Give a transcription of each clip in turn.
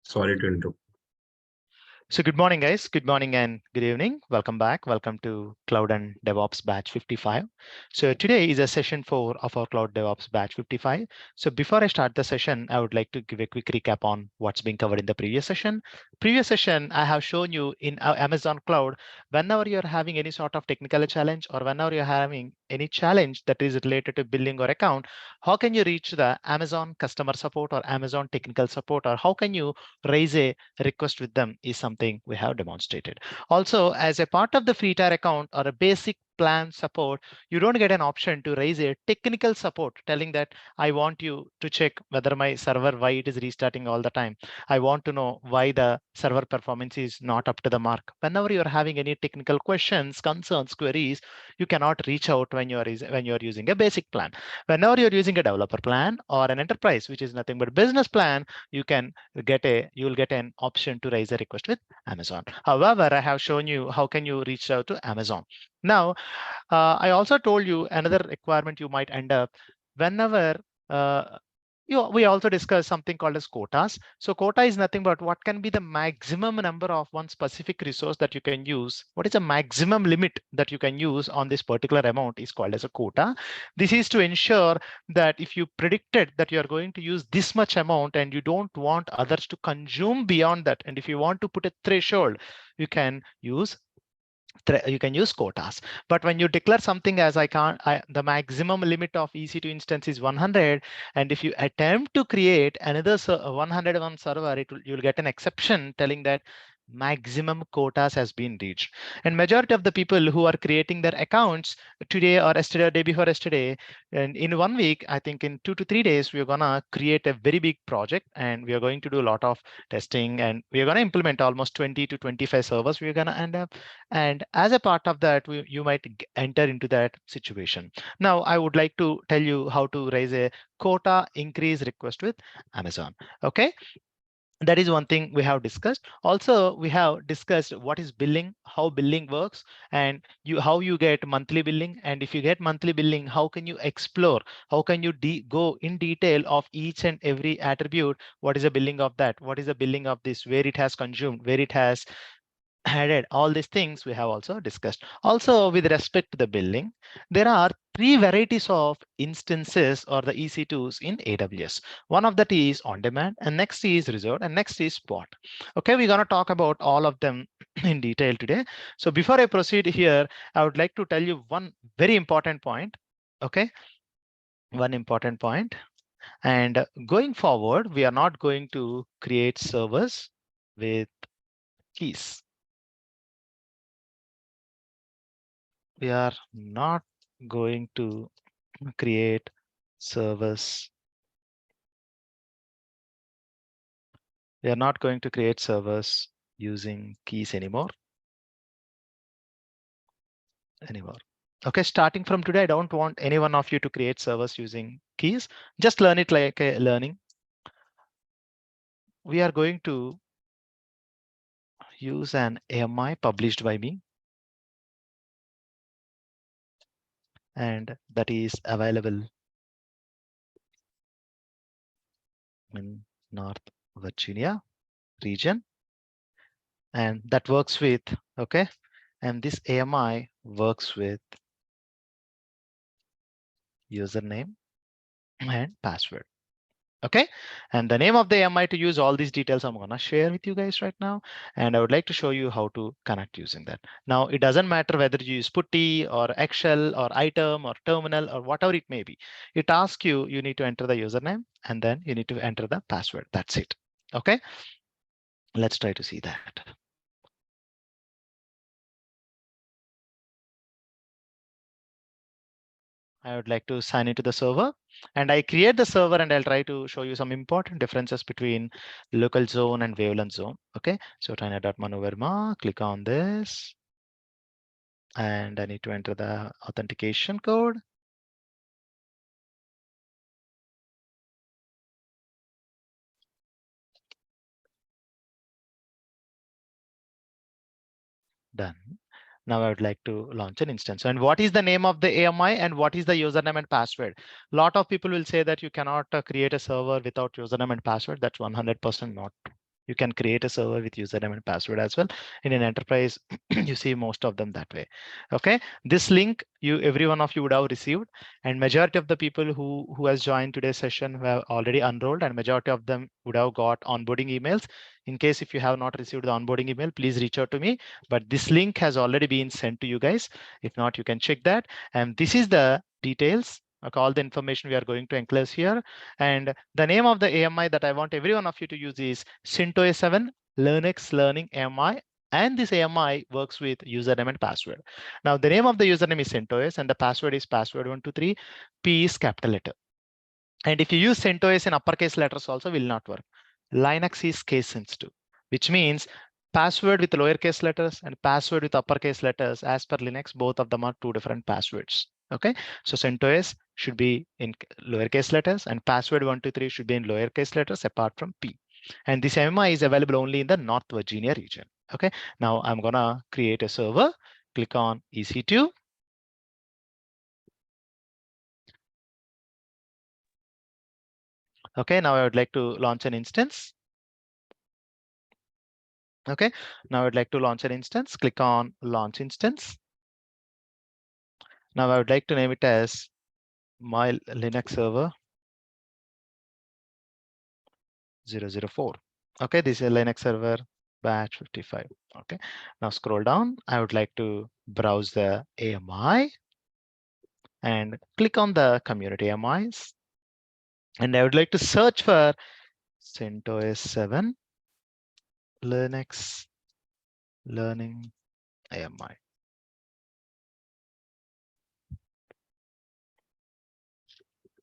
Sorry to interrupt. So good morning, guys. Good morning and good evening. Welcome back. Welcome to Cloud and DevOps Batch 55. So today is a session 4 of our Cloud DevOps Batch 55. So before I start the session, I would like to give a quick recap on what's been covered in the previous session. Previous session, I have shown you in Amazon Cloud, whenever you're having any sort of technical challenge or whenever you're having any challenge that is related to billing or account, how can you reach the Amazon customer support or Amazon technical support, or how can you raise a request with them is something we have demonstrated. Also, as a part of the free tier account or a basic plan support, you don't get an option to raise a technical support telling that I want you to check whether my server, why it is restarting all the time. I want to know why the server performance is not up to the mark. Whenever you're having any technical questions, concerns, queries, you cannot reach out when you're using a basic plan. Whenever you're using a developer plan or an enterprise, which is nothing but business plan, you will get an option to raise a request with Amazon. However, I have shown you how can you reach out to Amazon. Now, I also told you another requirement you might end up whenever we also discussed something called as quotas. So quota is nothing but what can be the maximum number of one specific resource that you can use. What is the maximum limit that you can use on this particular amount is called as a quota. This is to ensure that if you predicted that you are going to use this much amount and you don't want others to consume beyond that, and if you want to put a threshold, you can use quotas. But when you declare something as the maximum limit of EC2 instance is 100, and if you attempt to create another 101 server, you'll get an exception telling that maximum quotas has been reached. And majority of the people who are creating their accounts today or yesterday or day before yesterday, and in 1 week, I think in 2 to 3 days, we're gonna create a very big project, and we are going to do a lot of testing, and we are gonna implement almost 20 to 25 servers. We're gonna end up, and as a part of that, you might enter into that situation. Now, I would like to tell you how to raise a quota increase request with Amazon. Okay. That is one thing we have discussed. Also, we have discussed what is billing, how billing works, and how you get monthly billing. And if you get monthly billing, how can you explore? How can you go in detail of each and every attribute? What is the billing of that? What is the billing of this? Where it has consumed? Where it has added? All these things we have also discussed. Also, with respect to the billing, there are three varieties of instances or the EC2s in AWS. One of that is on demand, and next is reserved, and next is spot. Okay, we're going to talk about all of them in detail today. So before I proceed here, I would like to tell you one very important point. Okay, one important point. And going forward, we are not going to create servers with keys. We are not going to create servers. We are not going to create servers using keys anymore. Okay, starting from today, I don't want any one of you to create servers using keys. Just learn it like a learning. We are going to use an AMI published by me, and that is available in North Virginia region, and that works with, okay, and this AMI works with username and password. Okay, and the name of the AMI to use all these details I'm gonna share with you guys right now, and I would like to show you how to connect using that. Now, it doesn't matter whether you use putty or Excel or item or terminal or whatever it may be. It asks you need to enter the username and then you need to enter the password. That's it. Okay, let's try to see that. I would like to sign into the server, and I create the server, and I'll try to show you some important differences between local zone and wavelength zone. Okay, so Trainer.Manoverma, click on this, and I need to enter the authentication code. Done. Now I would like to launch an instance. And what is the name of the AMI and what is the username and password? A lot of people will say that you cannot create a server without username and password. That's 100% not true. You can create a server with username and password as well. In an enterprise, you see most of them that way. Okay, this link every one of you would have received, and majority of the people who has joined today's session who have already enrolled, and majority of them would have got onboarding emails. In case if you have not received the onboarding email, please reach out to me. But this link has already been sent to you guys. If not, you can check that. And this is the details. Okay, all the information we are going to enclose here. And the name of the AMI that I want every one of you to use is CentOS 7 Linux Learning AMI. And this AMI works with username and password. Now, the name of the username is CentOS and the password is password123. P is capital letter. And if you use CentOS in uppercase letters also will not work. Linux is case sensitive, which means password with lowercase letters and password with uppercase letters, as per Linux, both of them are two different passwords. Okay, so CentOS should be in lowercase letters and password123 should be in lowercase letters apart from P. And this MI is available only in the North Virginia region. Okay, now I'm gonna create a server. Click on EC2. Okay, now I would like to launch an instance. Okay, now I'd like to launch an instance. Click on launch instance. Now I would like to name it as my Linux server 004. Okay, this is a Linux server batch 55. Okay, now scroll down. I would like to browse the AMI and click on the community AMIs. And I would like to search for CentOS 7 Linux Learning AMI.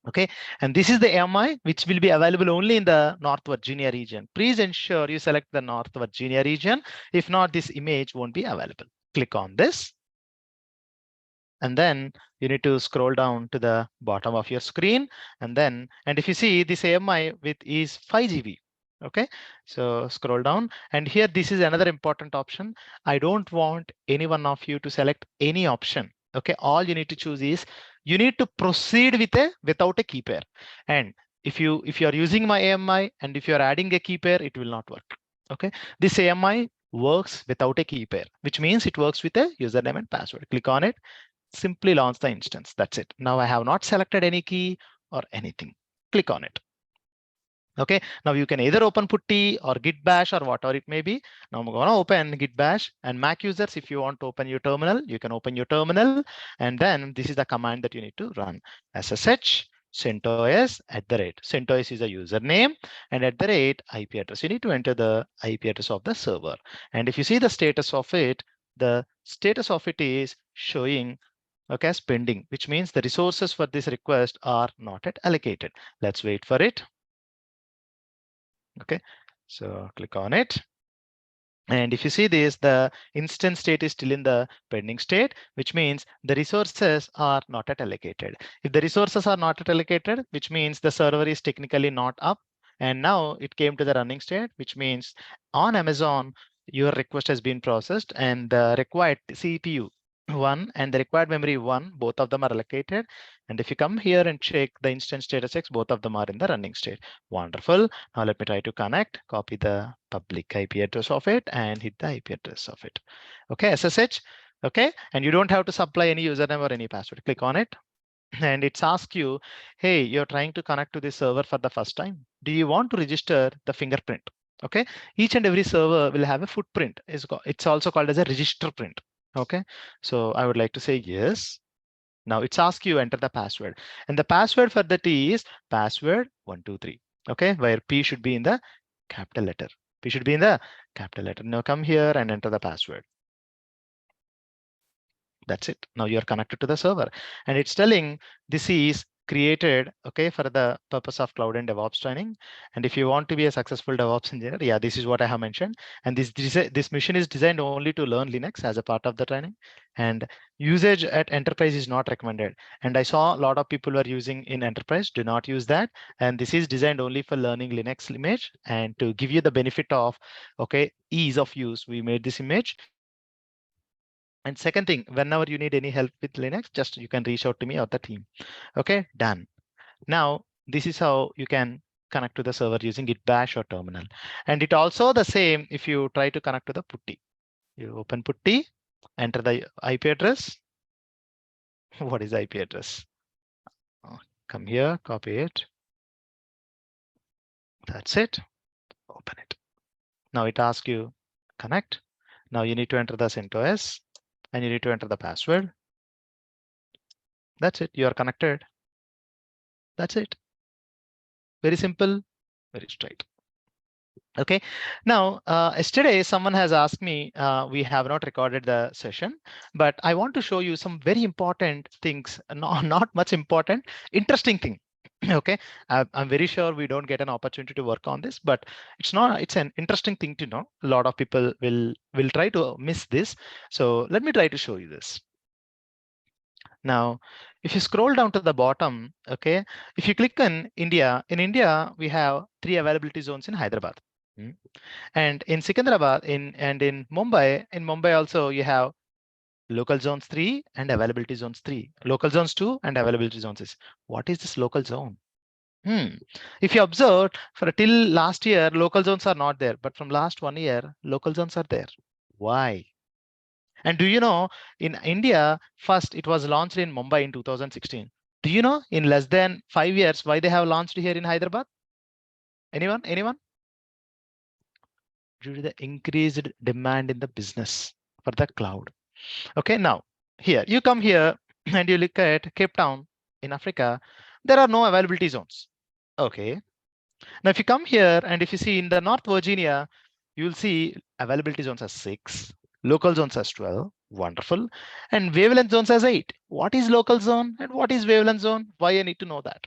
Okay, and this is the AMI which will be available only in the North Virginia region. Please ensure you select the North Virginia region. If not, this image won't be available. Click on this. And then you need to scroll down to the bottom of your screen. And if you see this AMI with is 5 GB. Okay, so scroll down. And here, this is another important option. I don't want any one of you to select any option. Okay, all you need to choose is you need to proceed without a key pair. And if you are using my AMI and if you are adding a key pair, it will not work. Okay, this AMI works without a key pair, which means it works with a username and password. Click on it. Simply launch the instance. That's it. Now I have not selected any key or anything. Click on it. Okay, now you can either open putty or git bash or whatever it may be. Now I'm going to open git bash, and Mac users, if you want to open your terminal, you can open your terminal. And then this is the command that you need to run. SSH CentOS @ CentOS is a username, and IP address. You need to enter the IP address of the server. And if you see the status of it, the status of it is showing okay as pending, which means the resources for this request are not yet allocated. Let's wait for it. Okay, so click on it. And if you see this, the instance state is still in the pending state, which means the resources are not yet allocated. If the resources are not yet allocated, which means the server is technically not up. And now it came to the running state, which means on Amazon, your request has been processed and the required CPU 1 and the required memory 1, both of them are allocated. And if you come here and check the instance status X, both of them are in the running state. Wonderful. Now let me try to connect, copy the public IP address of it and hit the IP address of it. Okay, SSH. Okay, and you don't have to supply any username or any password. Click on it. And it's asked you, hey, you're trying to connect to this server for the first time. Do you want to register the fingerprint? Okay, each and every server will have a footprint. It's also called as a register print. Okay, so I would like to say yes. Now it's asked you enter the password, and the password for that is password123. Okay, where P should be in the capital letter. P should be in the capital letter. Now come here and enter the password. That's it. Now you're connected to the server, and it's telling this is created okay for the purpose of cloud and DevOps training. And if you want to be a successful DevOps engineer, yeah, this is what I have mentioned. And this mission is designed only to learn Linux as a part of the training, and usage at enterprise is not recommended. And I saw a lot of people were using in enterprise. Do not use that. And this is designed only for learning Linux image and to give you the benefit of okay ease of use. We made this image. And second thing, whenever you need any help with Linux, just you can reach out to me or the team. Okay, done. Now, this is how you can connect to the server using git bash or terminal. And it also the same if you try to connect to the putty. You open putty, enter the IP address. What is the IP address? Come here, copy it. That's it. Open it. Now it asks you connect. Now you need to enter the CentOS and you need to enter the password. That's it. You are connected. That's it. Very simple, very straight. Okay. Now, yesterday someone has asked me, we have not recorded the session, but I want to show you some very important things, not much important, interesting thing. Okay, I'm very sure we don't get an opportunity to work on this, but it's an interesting thing to know. A lot of people will try to miss this. So let me try to show you this. Now, if you scroll down to the bottom, okay, if you click on India, in India, we have 3 availability zones in Hyderabad. And in Secunderabad, in Mumbai also you have local zones 3 and availability zones 3, local zones 2 and availability zones 6. What is this local zone? If you observe, for till last year, local zones are not there, but from last 1 year, local zones are there. Why? And do you know, in India, first it was launched in Mumbai in 2016. Do you know, in less than 5 years, why they have launched here in Hyderabad? Anyone? Anyone? Due to the increased demand in the business for the cloud. Okay, now here you come here and you look at Cape Town in Africa, there are no availability zones. Okay, now if you come here and if you see in the North Virginia, you'll see availability zones as 6, local zones as 12, wonderful, and wavelength zones as 8. What is local zone and what is wavelength zone? Why I need to know that?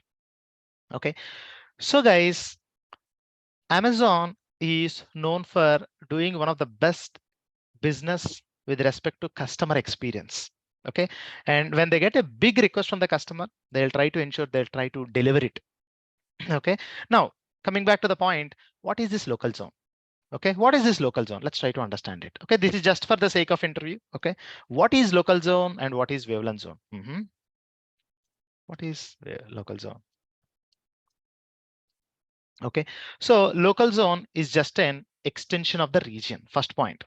Okay, so guys, Amazon is known for doing one of the best business with respect to customer experience. Okay, and when they get a big request from the customer, they'll try to ensure they'll try to deliver it. Okay, now coming back to the point, what is this local zone? Okay, what is this local zone? Let's try to understand it. Okay, this is just for the sake of interview. Okay, what is local zone and what is wavelength zone? What is local zone? Okay, so local zone is just an extension of the region. First point.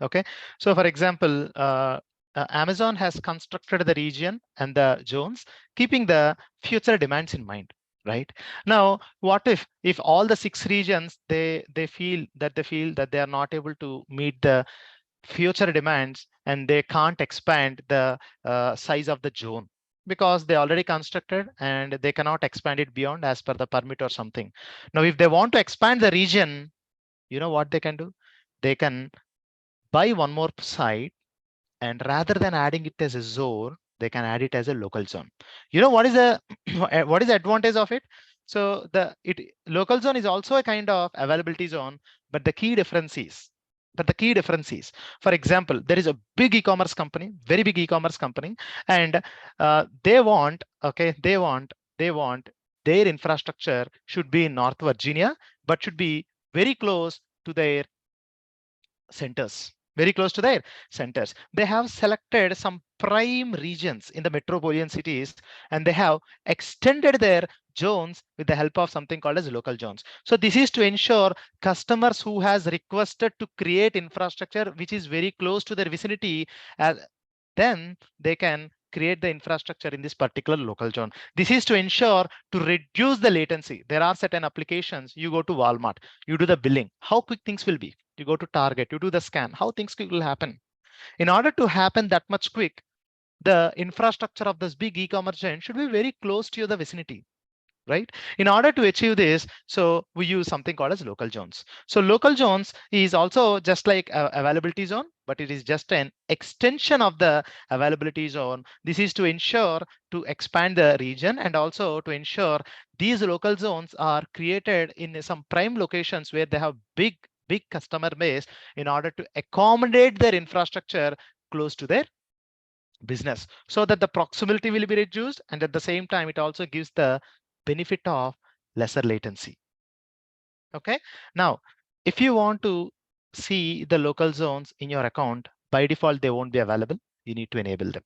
Okay, so for example, Amazon has constructed the region and the zones, keeping the future demands in mind, right? Now, what if all the 6 regions they feel that they are not able to meet the future demands and they can't expand the size of the zone because they already constructed and they cannot expand it beyond as per the permit or something. Now, if they want to expand the region, you know what they can do? They can buy one more site, and rather than adding it as a zone, they can add it as a local zone. You know what is the what is the advantage of it? So the local zone is also a kind of availability zone, but the key difference is, for example, there is a big e-commerce company, very big e-commerce company, and they want their infrastructure should be in North Virginia, but should be very close to their centers, very close to their centers. They have selected some prime regions in the metropolitan cities, and they have extended their zones with the help of something called as local zones. So this is to ensure customers who has requested to create infrastructure which is very close to their vicinity, then they can create the infrastructure in this particular local zone. This is to ensure to reduce the latency. There are certain applications. You go to Walmart, you do the billing, how quick things will be. You go to Target, you do the scan, how things will happen. In order to happen that much quick, the infrastructure of this big e-commerce giant should be very close to the vicinity, right? In order to achieve this, so we use something called as local zones. So local zones is also just like availability zone, but it is just an extension of the availability zone. This is to ensure to expand the region and also to ensure these local zones are created in some prime locations where they have big customer base in order to accommodate their infrastructure close to their business, so that the proximity will be reduced, and at the same time it also gives the benefit of lesser latency. Okay, now if you want to see the local zones in your account, by default they won't be available. You need to enable them.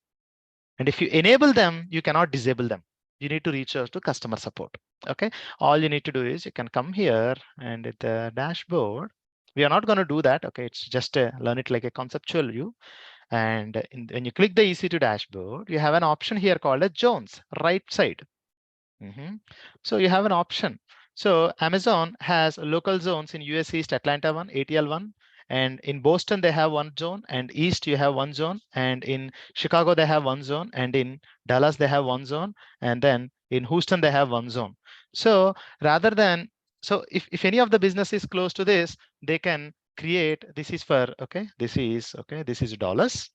And if you enable them, you cannot disable them. You need to reach out to customer support. Okay. All you need to do is you can come here and at the dashboard, we are not going to do that. Okay. It's just learn it like a conceptual view. And when you click the EC2 dashboard, you have an option here called a zones, right side. So you have an option. So Amazon has local zones in US East, Atlanta 1, ATL 1, and in Boston they have one zone, and East you have one zone, and in Chicago they have one zone, and in Dallas they have one zone, and then in Houston they have one zone. So rather than, so if any of the business is close to this, they can create, this is for, okay, this is dollars.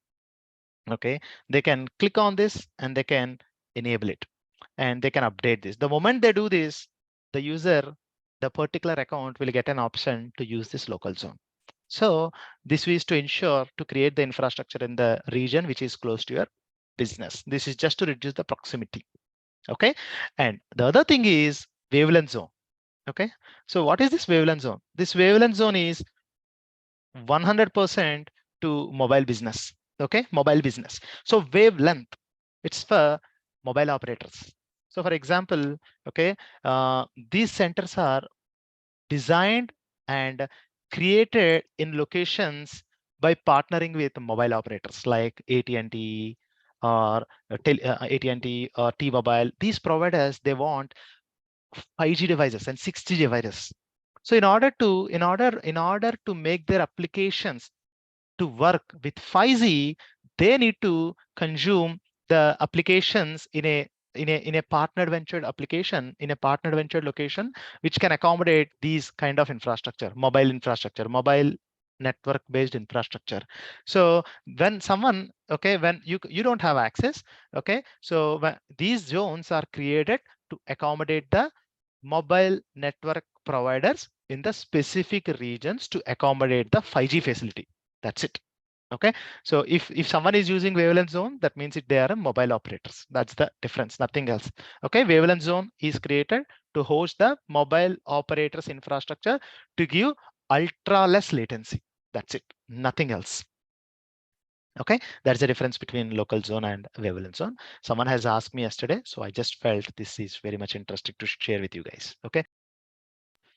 Okay, they can click on this and they can enable it and they can update this. The moment they do this, the user, the particular account will get an option to use this local zone. So this is to ensure to create the infrastructure in the region which is close to your business. This is just to reduce the proximity. Okay, and the other thing is wavelength zone. Okay, so what is this wavelength zone? This wavelength zone is 100% to mobile business. Okay, mobile business. So wavelength, it's for mobile operators. So for example, okay, these centers are designed and created in locations by partnering with mobile operators like AT&T or AT&T or T-Mobile. These providers, they want 5G devices and 6G devices. So in order to make their applications to work with 5G, they need to consume the applications in a partnered ventured application, in a partnered ventured location, which can accommodate these kind of infrastructure, mobile network based infrastructure. So when someone, okay, when you don't have access, okay, so when these zones are created to accommodate the mobile network providers in the specific regions to accommodate the 5G facility. That's it. Okay, so if someone is using wavelength zone, that means they are a mobile operators. That's the difference, nothing else. Okay, wavelength zone is created to host the mobile operators infrastructure to give ultra less latency. That's it, nothing else. Okay, that's the difference between local zone and wavelength zone. Someone has asked me yesterday, so I just felt this is very much interesting to share with you guys. Okay.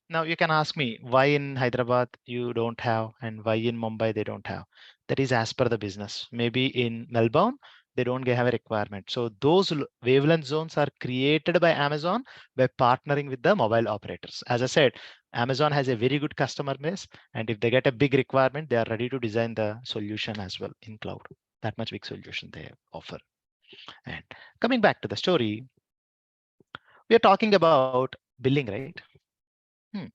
Now you can ask me why in Hyderabad you don't have and why in Mumbai they don't have. That is as per the business. Maybe in Melbourne they don't have a requirement. So those wavelength zones are created by Amazon by partnering with the mobile operators. As I said, Amazon has a very good customer base, and if they get a big requirement, they are ready to design the solution as well in cloud. That much big solution they offer. And coming back to the story, we are talking about billing, right? Hmm.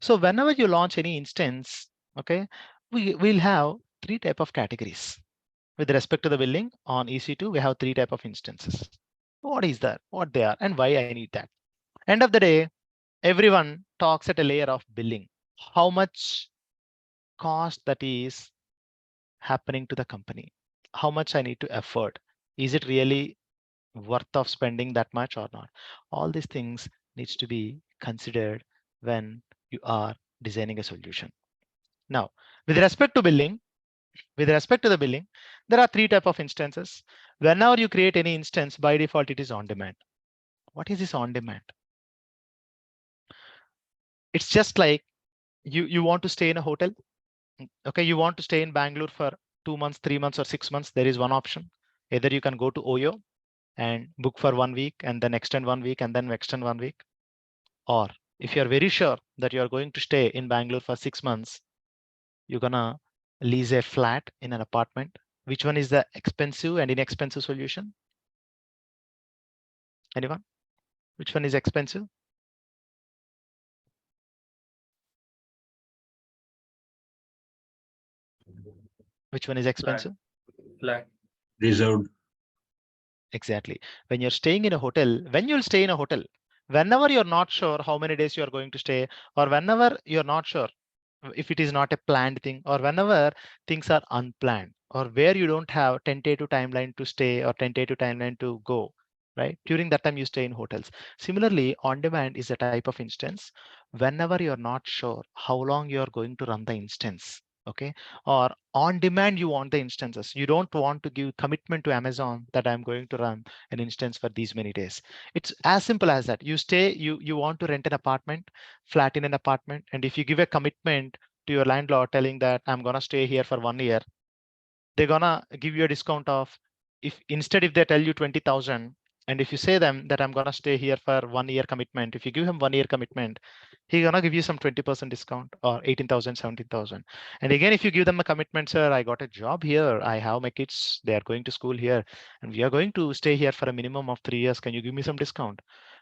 So whenever you launch any instance, okay, we'll have three type of categories. With respect to the billing on EC2, we have three type of instances. What is that? What they are and why I need that? End of the day, everyone talks at a layer of billing. How much cost that is happening to the company? How much I need to afford? Is it really worth of spending that much or not? All these things needs to be considered when you are designing a solution. Now, with respect to billing, there are three type of instances. Whenever you create any instance, by default, it is on demand. What is this on demand? It's just like you want to stay in a hotel. Okay, you want to stay in Bangalore for 2 months, 3 months, or 6 months. There is one option. Either you can go to Oyo and book for 1 week and then extend 1 week and then extend 1 week. Or if you're very sure that you're going to stay in Bangalore for 6 months, you're gonna lease a flat in an apartment. Which one is the expensive and inexpensive solution? Anyone? Which one is expensive? Which one is Flat. expensive? Flat. Reserved. Exactly. When you're staying in a hotel, when you'll stay in a hotel, whenever you're not sure how many days you're going to stay, or whenever you're not sure if it is not a planned thing, or whenever things are unplanned, or where you don't have tentative timeline to stay or tentative timeline to go, right? During that time, you stay in hotels. Similarly, on demand is a type of instance. Whenever you're not sure how long you're going to run the instance, okay? Or on demand, you want the instances. You don't want to give commitment to Amazon that I'm going to run an instance for these many days. It's as simple as that. You want to rent an apartment, flat in an apartment, and if you give a commitment to your landlord telling that I'm gonna stay here for 1 year, they're gonna give you a discount of, if they tell you 20,000, and if you say them that I'm gonna stay here for 1 year commitment, if you give him 1 year commitment, he's gonna give you some 20% discount or 18,000, 17,000. And again, if you give them a commitment, sir, I got a job here, I have my kids, they are going to school here, and we are going to stay here for a minimum of 3 years, can you give me some discount?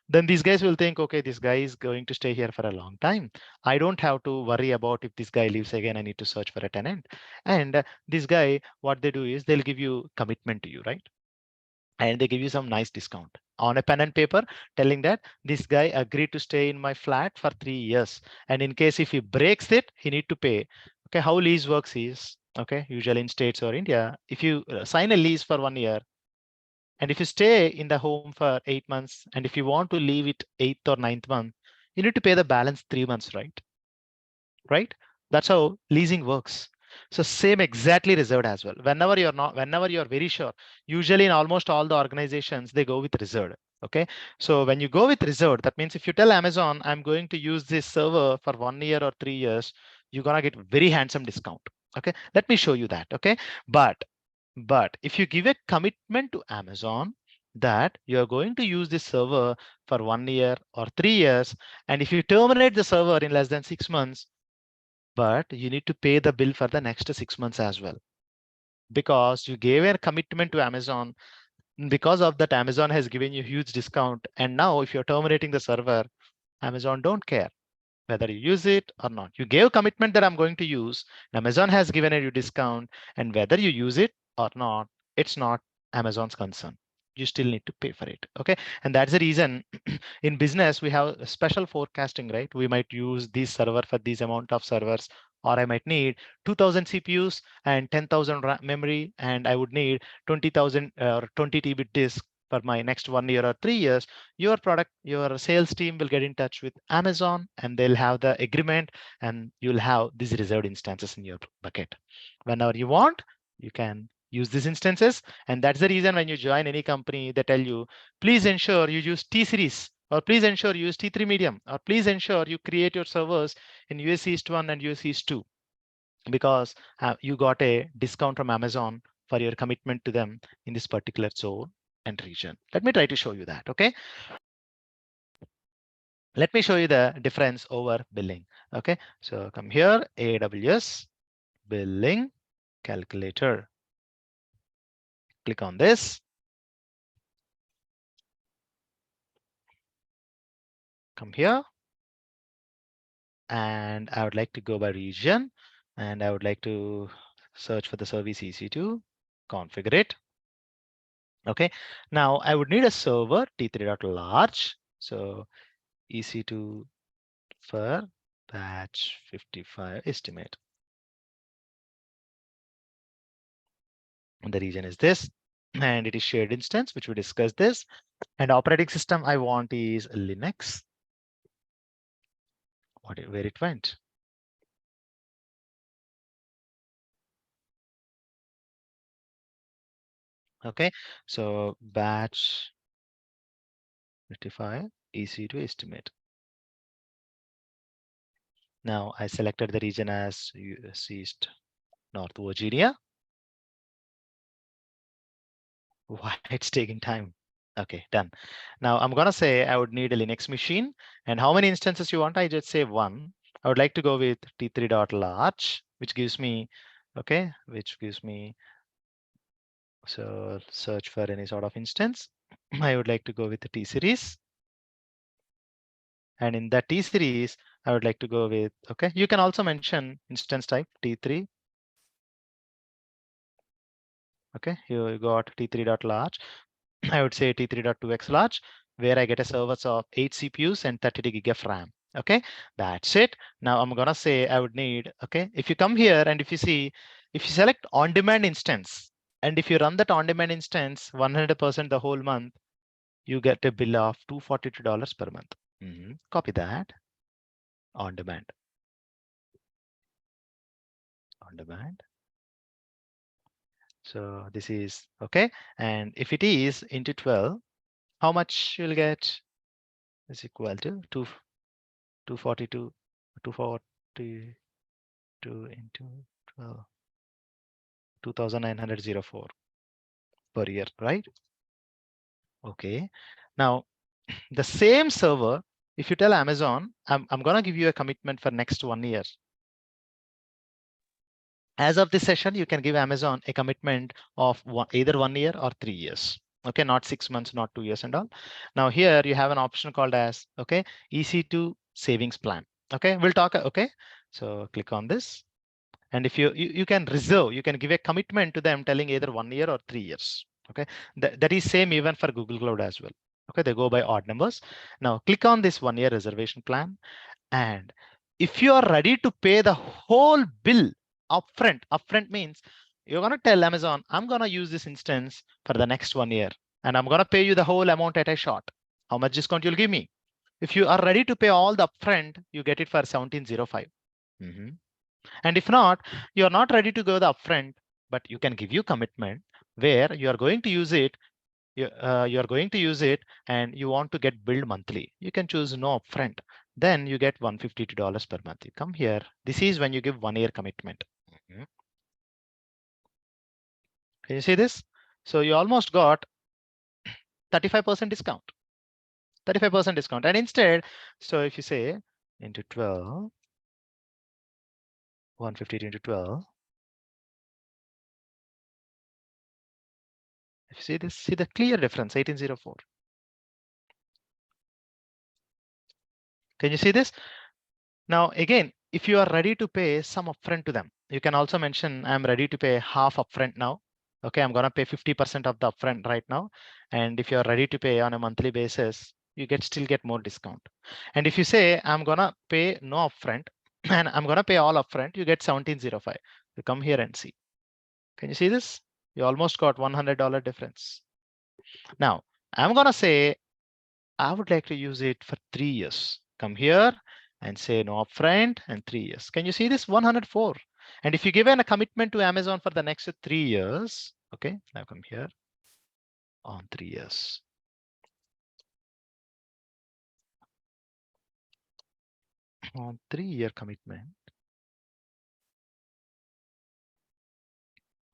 Then these guys will think, okay, this guy is going to stay here for a long time, I don't have to worry about if this guy leaves again, I need to search for a tenant. And this guy, what they do is they'll give you commitment to you, right? And they give you some nice discount on a pen and paper telling that this guy agreed to stay in my flat for 3 years. And in case if he breaks it, he need to pay. Okay, how lease works is, okay, usually in States or India, if you sign a lease for 1 year, and if you stay in the home for 8 months, and if you want to leave it 8th or 9th month, you need to pay the balance 3 months, right? Right? That's how leasing works. So same exactly reserved as well. Whenever you're very sure, usually in almost all the organizations, they go with reserved. Okay. So when you go with reserved, that means if you tell Amazon, I'm going to use this server for 1 year or 3 years, you're gonna get very handsome discount. Okay. Let me show you that. Okay. But if you give a commitment to Amazon that you're going to use this server for 1 year or 3 years, and if you terminate the server in less than 6 months, but you need to pay the bill for the next 6 months as well, because you gave a commitment to Amazon. Because of that, Amazon has given you huge discount. And now if you're terminating the server, Amazon don't care whether you use it or not. You gave commitment that I'm going to use. Amazon has given you discount, and whether you use it or not, it's not Amazon's concern. You still need to pay for it. Okay. And that's the reason in business, we have a special forecasting, right? We might use this server for this amount of servers, or I might need 2000 CPUs and 10,000 memory, and I would need 20,000 or 20 TB disk for my next 1 year or 3 years. Your sales team will get in touch with Amazon, and they'll have the agreement, and you'll have these reserved instances in your bucket. Whenever you want, you can use these instances. And that's the reason when you join any company, they tell you, please ensure you use T series, or please ensure you use T3 medium, or please ensure you create your servers in US East 1 and US East 2, because you got a discount from Amazon for your commitment to them in this particular zone and region. Let me try to show you that. Okay. Let me show you the difference over billing. Okay. So come here, AWS billing calculator. Click on this. Come here. And I would like to go by region, and I would like to search for the service EC2, configure it. Okay, now I would need a server T3.large. So EC2 for batch 55 estimate. And the region is this, and it is shared instance, which we discussed this. And operating system I want is Linux. Where it went? Okay, so batch 55 EC2 estimate. Now I selected the region as US East North Virginia. Why it's taking time? Okay, done. Now I'm gonna say I would need a Linux machine. And how many instances you want? I just say one. I would like to go with T3.large, which gives me, okay, so search for any sort of instance. I would like to go with the T series. And in that T series, I would like to go with, okay, you can also mention instance type T3. Okay, here you got T3.large. I would say T3.2x large, where I get a service of 8 CPUs and 32 gig of RAM. Okay, that's it. Now I'm gonna say I would need, okay, if you come here and if you see, if you select on-demand instance, and if you run that on-demand instance 100% the whole month, you get a bill of $242 per month. Copy that, on-demand. on demand. So this is okay. And if it is into 12, how much you'll get is equal to 242, 242 into 12, 2,904 per year, right? Okay. Now, the same server, if you tell Amazon, I'm going to give you a commitment for next 1 year. As of this session, you can give Amazon a commitment of either 1 year or 3 years. Okay, not 6 months, not 2 years and all. Now here you have an option called as, okay, EC2 savings plan. Okay, we'll talk, okay. So click on this. And if you can reserve, you can give a commitment to them telling either 1 year or 3 years. Okay, that is same even for Google Cloud as well. Okay, they go by odd numbers. Now click on this 1 year reservation plan. And if you are ready to pay the whole bill upfront means you're going to tell Amazon, I'm going to use this instance for the next 1 year and I'm going to pay you the whole amount at a shot. How much discount you'll give me? If you are ready to pay all the upfront, you get it for 1705. And if not, you're not ready to go the upfront, but you can give you commitment where you are going to use it. You are going to use it and you want to get billed monthly. You can choose no upfront. Then you get $152 per month. You come here. This is when you give 1 year commitment. Can you see this? So you almost got 35% discount. 35% discount. And instead, so if you say into 12, 152 into 12. If you see this, see the clear difference, 1804. Can you see this? Now, again, if you are ready to pay some upfront to them, you can also mention I'm ready to pay half upfront now. Okay, I'm going to pay 50% of the upfront right now. And if you're ready to pay on a monthly basis, you still get more discount. And if you say I'm going to pay no upfront and I'm going to pay all upfront, you get 1705. You come here and see. Can you see this? You almost got $100 difference. Now, I'm going to say I would like to use it for 3 years. Come here and say no upfront and 3 years. Can you see this? 104. And if you give a commitment to Amazon for the next 3 years, okay, now come here on 3 years. On 3-year commitment.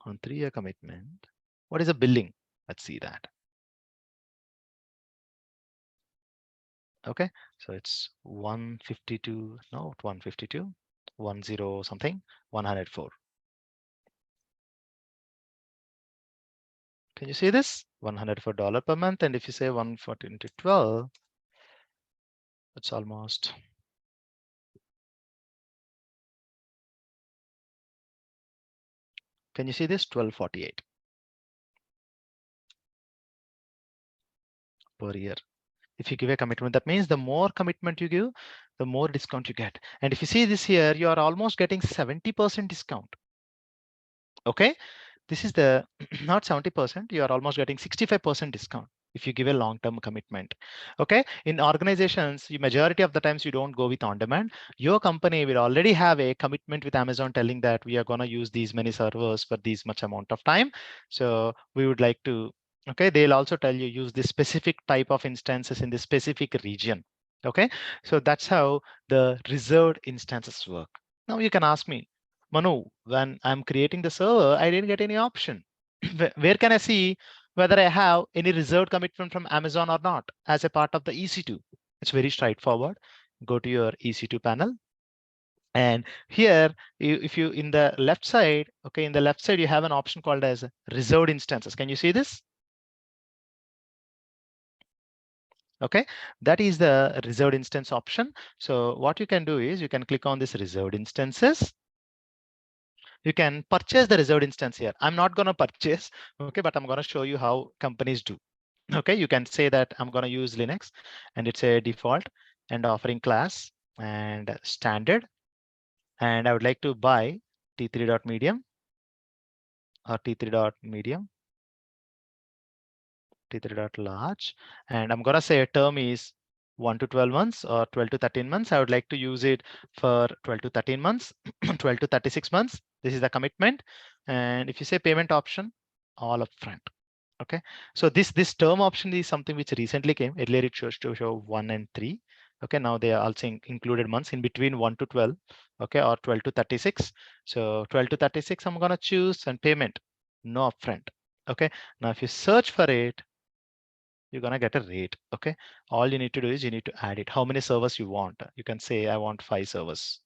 On 3-year commitment, what is the billing? Let's see that. Okay, so it's 152, no, 152, 10 something, 104. Can you see this? $104 per month. And if you say 140 into 12, it's almost. Can you see this? 1248 per year. If you give a commitment, that means the more commitment you give, the more discount you get. And if you see this here, you are almost getting 70% discount. Okay, this is the not 70%, you are almost getting 65% discount if you give a long-term commitment. Okay, in organizations, the majority of the times you don't go with on-demand. Your company will already have a commitment with Amazon telling that we are going to use these many servers for this much amount of time. So we would like to, okay, they'll also tell you use this specific type of instances in this specific region. Okay, so that's how the reserved instances work. Now you can ask me, Manu, when I'm creating the server, I didn't get any option. Where can I see whether I have any reserved commitment from Amazon or not as a part of the EC2? It's very straightforward. Go to your EC2 panel. And here, if you in the left side, okay, in the left side, you have an option called as reserved instances. Can you see this? Okay, that is the reserved instance option. So what you can do is you can click on this reserved instances. You can purchase the reserved instance here. I'm not going to purchase, okay, but I'm going to show you how companies do. Okay, you can say that I'm going to use Linux and it's a default and offering class and standard. And I would like to buy T3.medium or T3.medium, T3.large. And I'm going to say a term is 1 to 12 months or 12 to 13 months. I would like to use it for 12 to 13 months, 12 to 36 months. This is the commitment. And if you say payment option, all upfront. Okay, so this term option is something which recently came. Earlier it chose to show 1 and 3. Okay, now they are also included months in between 1 to 12. Okay, or 12 to 36. So 12 to 36, I'm gonna choose, and payment, no upfront. Okay, now if you search for it, you're gonna get a rate. Okay, all you need to do is you need to add it. How many servers you want? You can say I want 5 servers.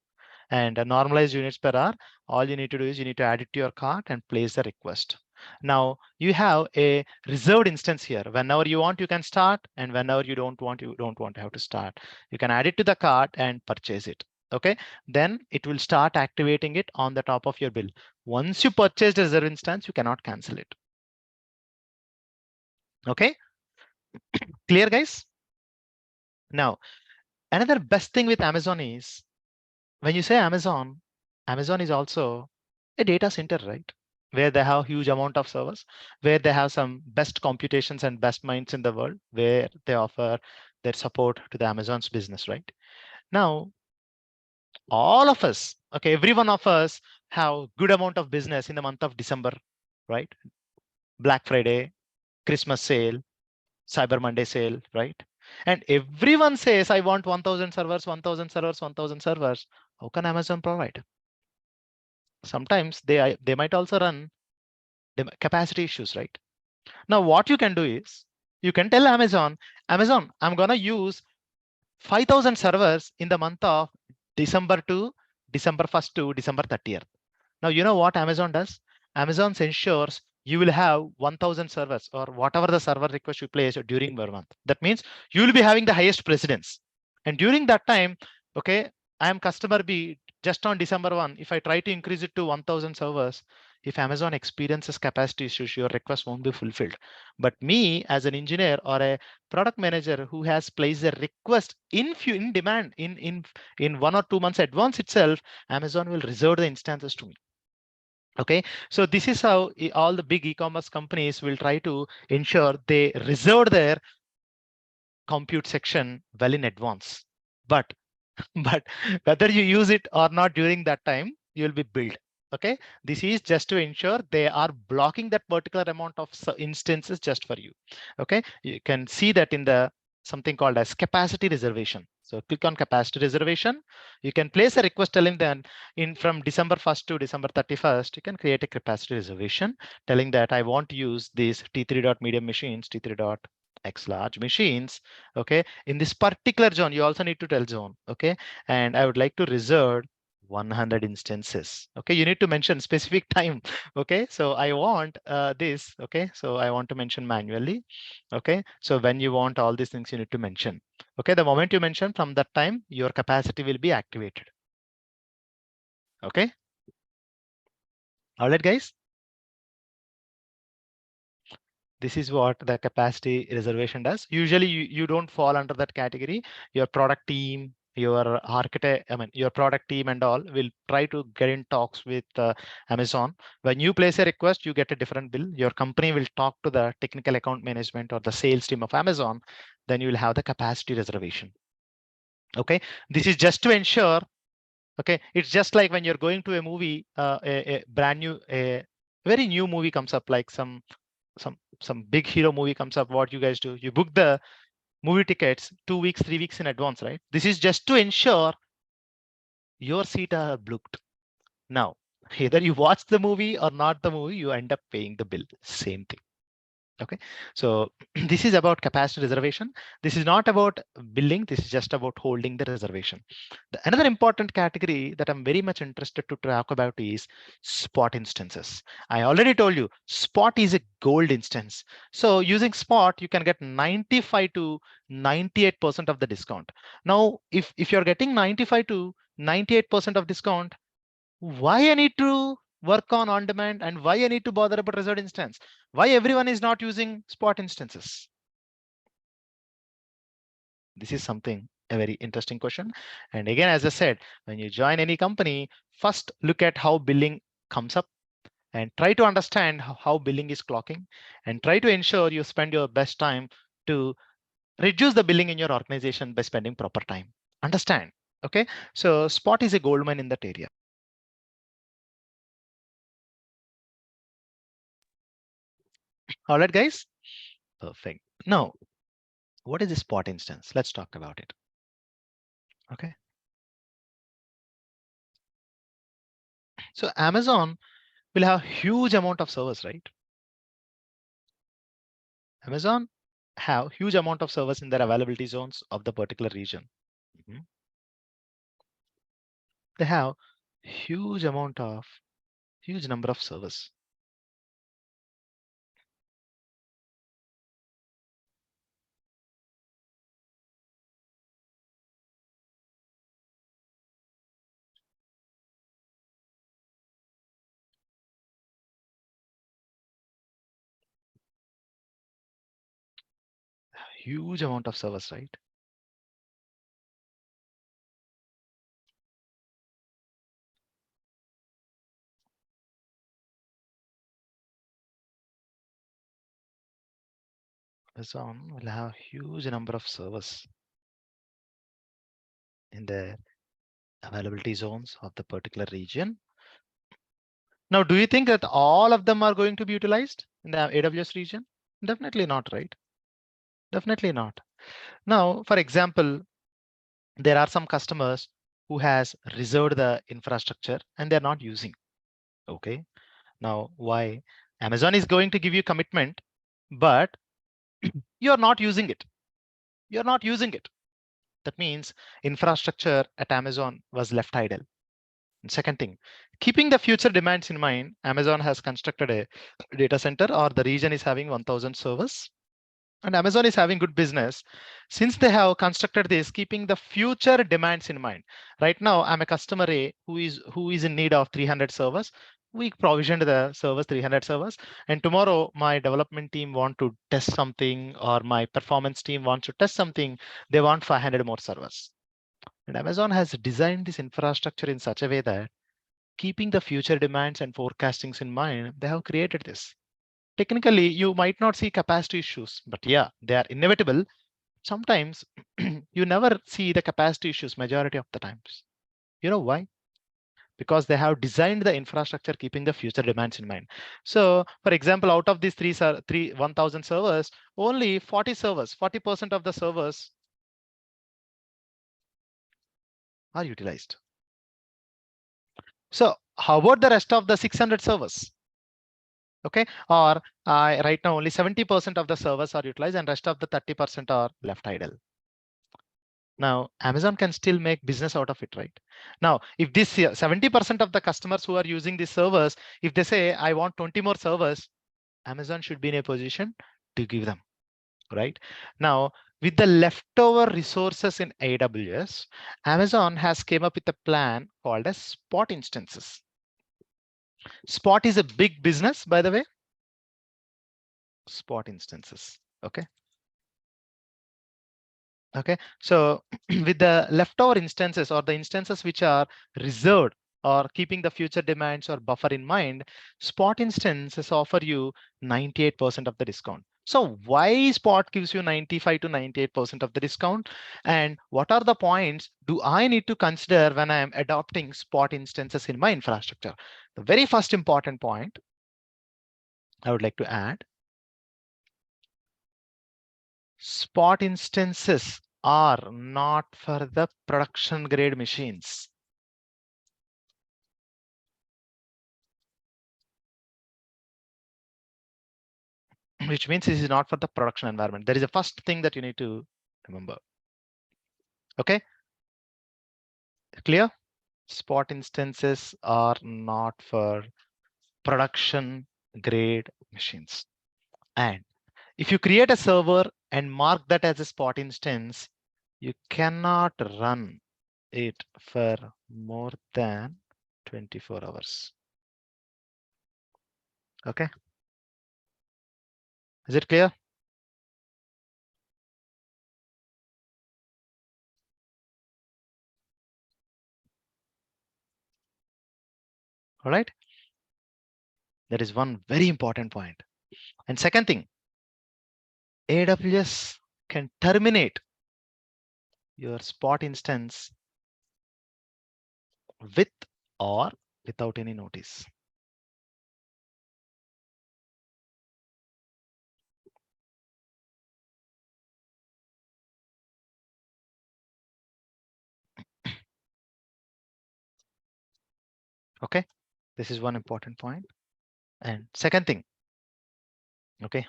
And a normalized units per hour, all you need to do is you need to add it to your cart and place the request. Now you have a reserved instance here. Whenever you want, you can start, and whenever you don't want, you don't want to have to start. You can add it to the cart and purchase it. Okay, then it will start activating it on the top of your bill. Once you purchase the reserved instance, you cannot cancel it. Okay, clear, guys? Now, another best thing with Amazon is, when you say Amazon, Amazon is also a data center, right? Where they have huge amount of servers, where they have some best computations and best minds in the world, where they offer their support to the Amazon's business, right? Now, all of us, okay, every one of us have good amount of business in the month of December, right? Black Friday, Christmas sale, Cyber Monday sale, right? And everyone says, I want 1,000 servers, 1,000 servers, 1,000 servers. How can Amazon provide? Sometimes they might also run the capacity issues, right? Now, what you can do is you can tell Amazon, I'm gonna use 5,000 servers in the month of December 1st to December 30th. Now, you know what Amazon does? Amazon ensures you will have 1,000 servers or whatever the server request you place during your month. That means you will be having the highest precedence. And during that time, okay, I am customer B, just on December 1, if I try to increase it to 1,000 servers, if Amazon experiences capacity issues, your request won't be fulfilled. But me as an engineer or a product manager who has placed a request in demand in 1 or 2 months advance itself, Amazon will reserve the instances to me. Okay, so this is how all the big e-commerce companies will try to ensure they reserve their compute section well in advance. But but whether you use it or not during that time, you will be billed. Okay, this is just to ensure they are blocking that particular amount of instances just for you. Okay, you can see that in the something called as capacity reservation. So click on capacity reservation. You can place a request telling them in from December 1st to December 31st, you can create a capacity reservation telling that I want to use these T3.medium machines, T3.x large machines. Okay, in this particular zone, you also need to tell zone. Okay, and I would like to reserve 100 instances. Okay, you need to mention specific time. Okay, so I want this. Okay, so I want to mention manually. Okay, so when you want all these things, you need to mention. Okay, the moment you mention, from that time, your capacity will be activated. Okay, all right, guys. This is what the capacity reservation does. Usually you don't fall under that category. Your product team, your architect, I mean, your product team and all will try to get in talks with Amazon. When you place a request, you get a different bill. Your company will talk to the technical account management or the sales team of Amazon. Then you will have the capacity reservation. Okay, this is just to ensure. Okay, it's just like when you're going to a movie, a brand new, a very new movie comes up, like some big hero movie comes up. What you guys do, you book the movie tickets 2 weeks, 3 weeks in advance, right? This is just to ensure your seat are booked. Now, either you watch the movie or not the movie, you end up paying the bill. Same thing. Okay, so this is about capacity reservation. This is not about billing. This is just about holding the reservation. Another important category that I'm very much interested to talk about is spot instances. I already told you spot is a gold instance. So using spot, you can get 95 to 98% of the discount. Now, if you're getting 95 to 98% of discount, why I need to work on demand, and why I need to bother about reserved instance? Why everyone is not using spot instances? This is something a very interesting question. And again, as I said, when you join any company, first look at how billing comes up and try to understand how billing is clocking, and try to ensure you spend your best time to reduce the billing in your organization by spending proper time. Understand? Okay, so spot is a gold mine in that area. All right, guys. Perfect. Now, what is a spot instance? Let's talk about it. Okay. So Amazon will have huge amount of servers, right? Amazon have huge amount of servers in their availability zones of the particular region. Mhm. They have huge number of servers. Huge amount of servers, right? Amazon will have huge number of servers in the availability zones of the particular region. Now, do you think that all of them are going to be utilized in the AWS region? Definitely not, right? Definitely not. Now, for example, there are some customers who has reserved the infrastructure and they're not using. Okay. Now, why? Amazon is going to give you commitment, but you're not using it. You're not using it. That means infrastructure at Amazon was left idle. And second thing, keeping the future demands in mind, Amazon has constructed a data center or the region is having 1000 servers and Amazon is having good business since they have constructed this keeping the future demands in mind. Right now, I'm a customer A who is in need of 300 servers. We provisioned the servers, 300 servers, and tomorrow my development team want to test something or my performance team wants to test something. They want 500 more servers. And Amazon has designed this infrastructure in such a way that keeping the future demands and forecastings in mind, they have created this. Technically, you might not see capacity issues, but yeah, they are inevitable. Sometimes you never see the capacity issues majority of the times. You know why? Because they have designed the infrastructure keeping the future demands in mind. So for example, out of these 1000 servers, only 40 servers, 40% of the servers are utilized. So how about the rest of the 600 servers? Okay, or right now only 70% of the servers are utilized and rest of the 30% are left idle. Now, Amazon can still make business out of it, right? Now, if this 70% of the customers who are using these servers, if they say, I want 20 more servers, Amazon should be in a position to give them, right? Now, with the leftover resources in AWS, Amazon has came up with a plan called as spot instances. Spot is a big business, by the way. Spot instances, okay? Okay, so with the leftover instances or the instances which are reserved or keeping the future demands or buffer in mind, spot instances offer you 98% of the discount. So why spot gives you 95 to 98% of the discount? And what are the points do I need to consider when I am adopting spot instances in my infrastructure? The very first important point I would like to add, spot instances are not for the production grade machines. Which means this is not for the production environment. There is a first thing that you need to remember. Okay, clear? Spot instances are not for production grade machines. And if you create a server and mark that as a spot instance, you cannot run it for more than 24 hours. Okay, is it clear? All right, that is one very important point. And second thing, AWS can terminate your spot instance with or without any notice. Okay, this is one important point. And second thing, okay,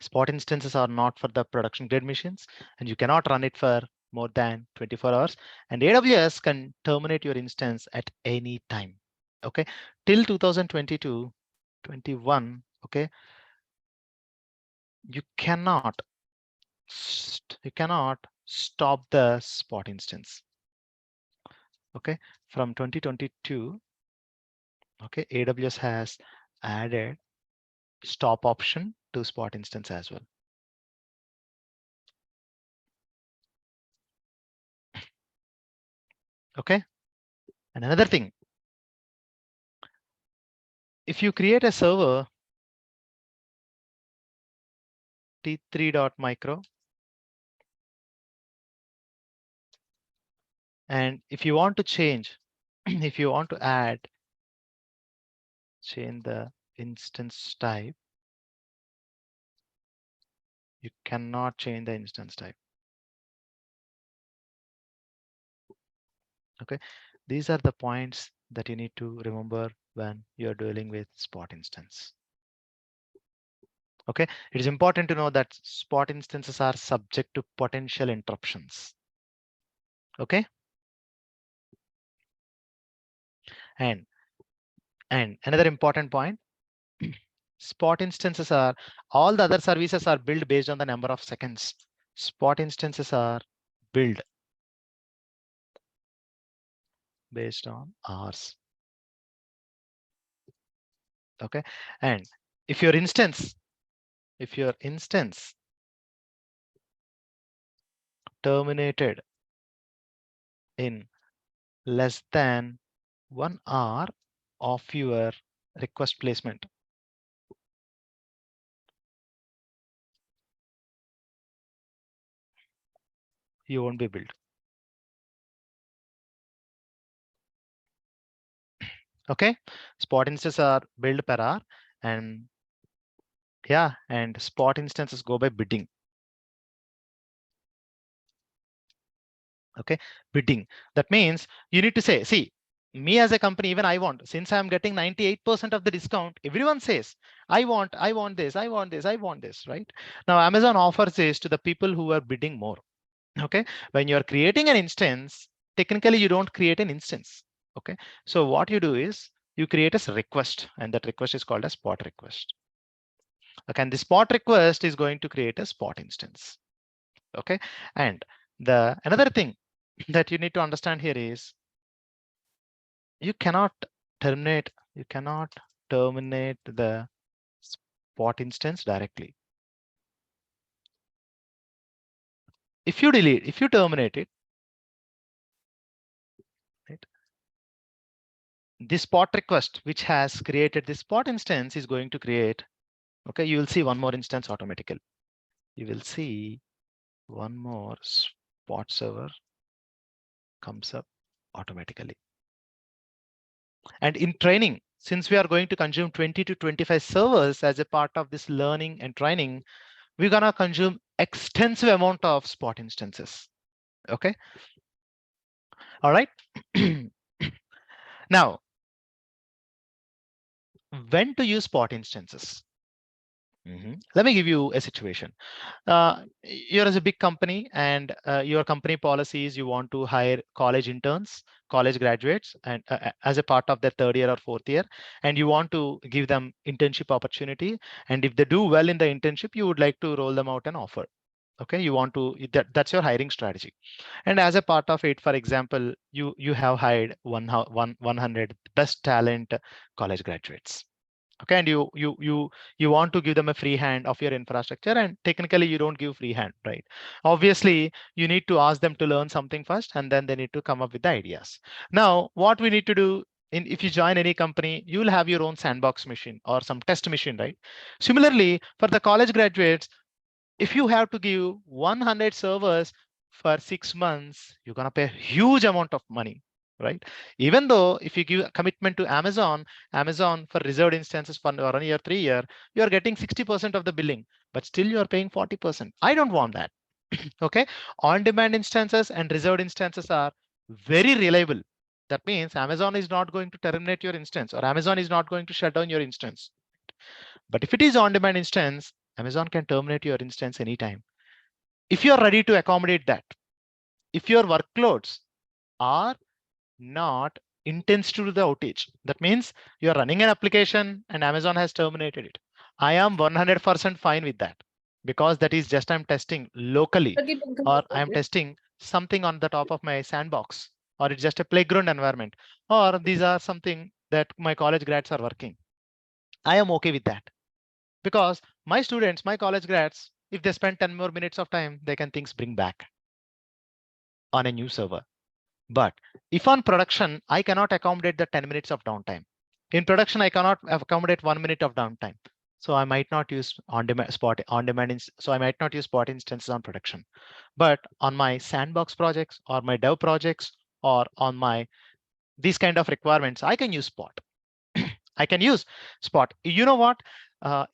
spot instances are not for the production grade machines, and you cannot run it for more than 24 hours. And AWS can terminate your instance at any time. Okay, till 2022, 21. Okay, you cannot stop the spot instance. Okay, from 2022. Okay, AWS has added stop option to spot instance as well. Okay, and another thing, if you create a server t3.micro, and if you want to change, if you want to change the instance type, you cannot change the instance type. Okay, these are the points that you need to remember when you're dealing with spot instance. Okay, it is important to know that spot instances are subject to potential interruptions. Okay, and another important point, spot instances are, all the other services are built based on the number of seconds. Spot instances are built based on hours. Okay, and if your instance terminated in less than 1 hour of your request placement, you won't be billed. Okay, spot instances are billed per hour, and yeah, and spot instances go by bidding. Okay, bidding, that means you need to say, see, me as a company, even I want, since I'm getting 98% of the discount, everyone says I want this, I want this, I want this, right? Now Amazon offers this to the people who are bidding more. Okay, when you're creating an instance, technically you don't create an instance. Okay, so what you do is you create a request, and that request is called a spot request. Okay, and the spot request is going to create a spot instance. Okay, and the another thing that you need to understand here is you cannot terminate the spot instance directly. If you terminate it, right, this spot request which has created this spot instance is going to create, okay, you will see one more instance automatically. You will see one more spot server comes up automatically. And in training, since we are going to consume 20 to 25 servers as a part of this learning and training, we're gonna consume extensive amount of spot instances. Okay, all right. Now, when to use spot instances? Let me give you a situation. You're as a big company, and your company policy is you want to hire college interns, college graduates, and as a part of their third year or fourth year, and you want to give them internship opportunity. And if they do well in the internship, you would like to roll them out an offer. Okay, you want to, that's your hiring strategy. And as a part of it, for example, you have hired 100 best talent college graduates. Okay, and you want to give them a free hand of your infrastructure, and technically you don't give free hand, right? Obviously you need to ask them to learn something first, and then they need to come up with the ideas. Now what we need to do, if you join any company, you will have your own sandbox machine or some test machine, right? Similarly, for the college graduates, if you have to give 100 servers for 6 months, you're going to pay a huge amount of money, right? Even though if you give a commitment to Amazon for reserved instances for 1 year, 3 year, you're getting 60% of the billing, but still you're paying 40%. I don't want that. Okay, on-demand instances and reserved instances are very reliable. That means Amazon is not going to terminate your instance, or Amazon is not going to shut down your instance. But if it is on-demand instance, Amazon can terminate your instance anytime. If you are ready to accommodate that, if your workloads are not intense to the outage, that means you're running an application and Amazon has terminated it. I am 100% fine with that, because that is just I'm testing locally, or I'm testing something on the top of my sandbox, or it's just a playground environment, or these are something that my college grads are working. I am okay with that, because my students, my college grads, if they spend 10 more minutes of time, they can things bring back on a new server. But if on production, I cannot accommodate the 10 minutes of downtime. In production, I cannot accommodate 1 minute of downtime. So I might not use on-demand spot on-demand. So I might not use spot instances on production. But on my sandbox projects or my dev projects or on my these kind of requirements, I can use spot. I can use spot. You know what?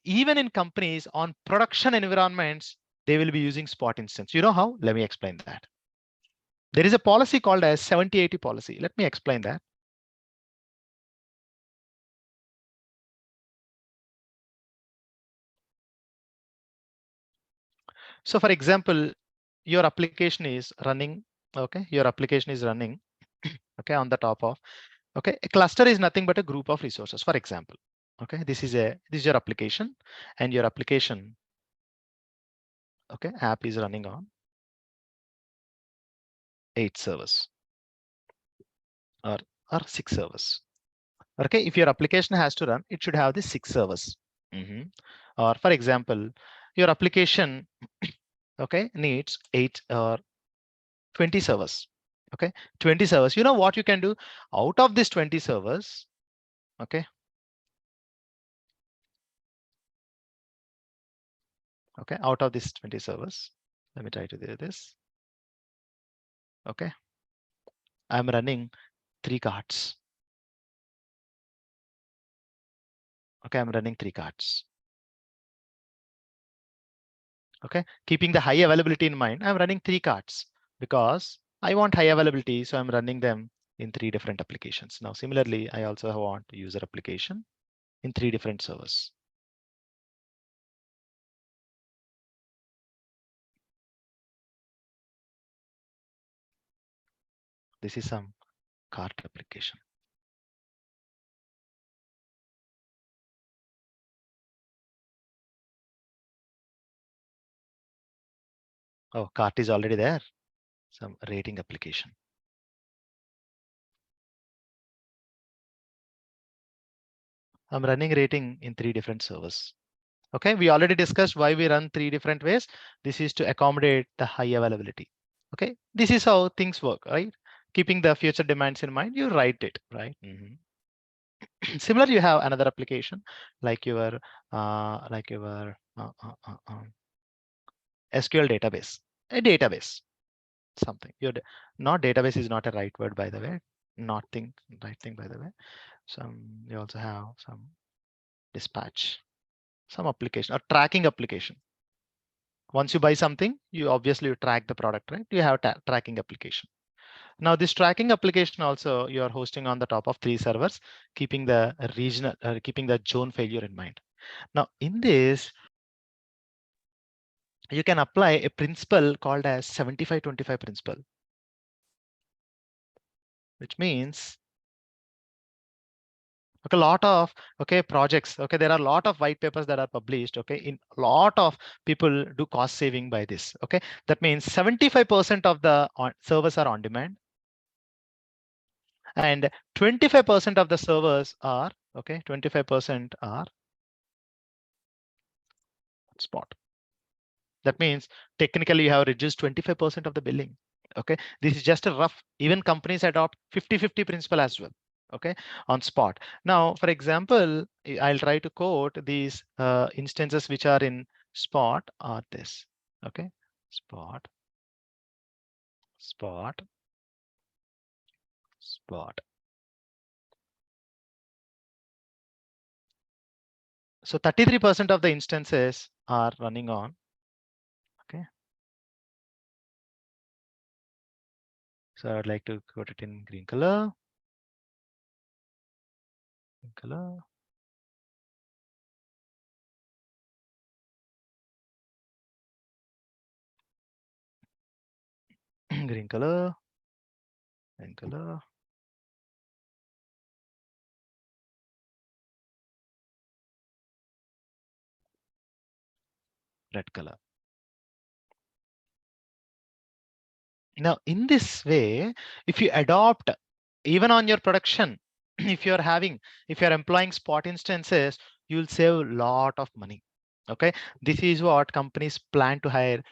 Even in companies on production environments, they will be using spot instance. You know how? Let me explain that. There is a policy called as 70-80 policy. Let me explain that. So for example, your application is running, okay? Your application is running, okay, on the top of, okay? A cluster is nothing but a group of resources, for example. Okay, this is your application, and your application, okay, app is running on 8 servers or 6 servers. Okay, if your application has to run, it should have the 6 servers. Or for example, your application, okay, needs 8 or 20 servers. Okay, 20 servers. You know what you can do out of these 20 servers? Okay. Okay, out of these 20 servers, let me try to do this. Okay, I'm running 3 cards. Okay, I'm running 3 cards. Okay, keeping the high availability in mind, I'm running 3 cards because I want high availability. So I'm running them in 3 different applications. Now, similarly, I also want user application in 3 different servers. This is some cart application. Oh, cart is already there. Some rating application. I'm running rating in 3 different servers. Okay, we already discussed why we run 3 different ways. This is to accommodate the high availability. Okay, this is how things work, right? Keeping the future demands in mind, you write it, right? Similarly, you have another application like your SQL database, a database, something. Not database is not a right word, by the way. Not thing, right thing, by the way. You also have some dispatch, some application or tracking application. Once you buy something, you obviously track the product, right? You have tracking application. Now this tracking application also you are hosting on the top of 3 servers, keeping the regional, keeping the zone failure in mind. Now in this, you can apply a principle called as 75-25 principle, which means okay, a lot of projects. Okay, there are a lot of white papers that are published. Okay, in a lot of people do cost saving by this. Okay, that means 75% of the servers are on demand, and 25% of the servers are 25% are spot. That means technically you have reduced 25% of the billing. Okay, this is just a rough. Even companies adopt 50-50 principle as well. Okay, on spot. Now, for example, I'll try to quote these instances which are in spot are this. Okay, spot, spot, spot. So 33% of the instances are running on. Okay, so I'd like to quote it in green color. color, green color, and color, red color. Now, in this way, if you adopt even on your production, if you're employing spot instances, you'll save a lot of money. Okay, this is what companies plan to hire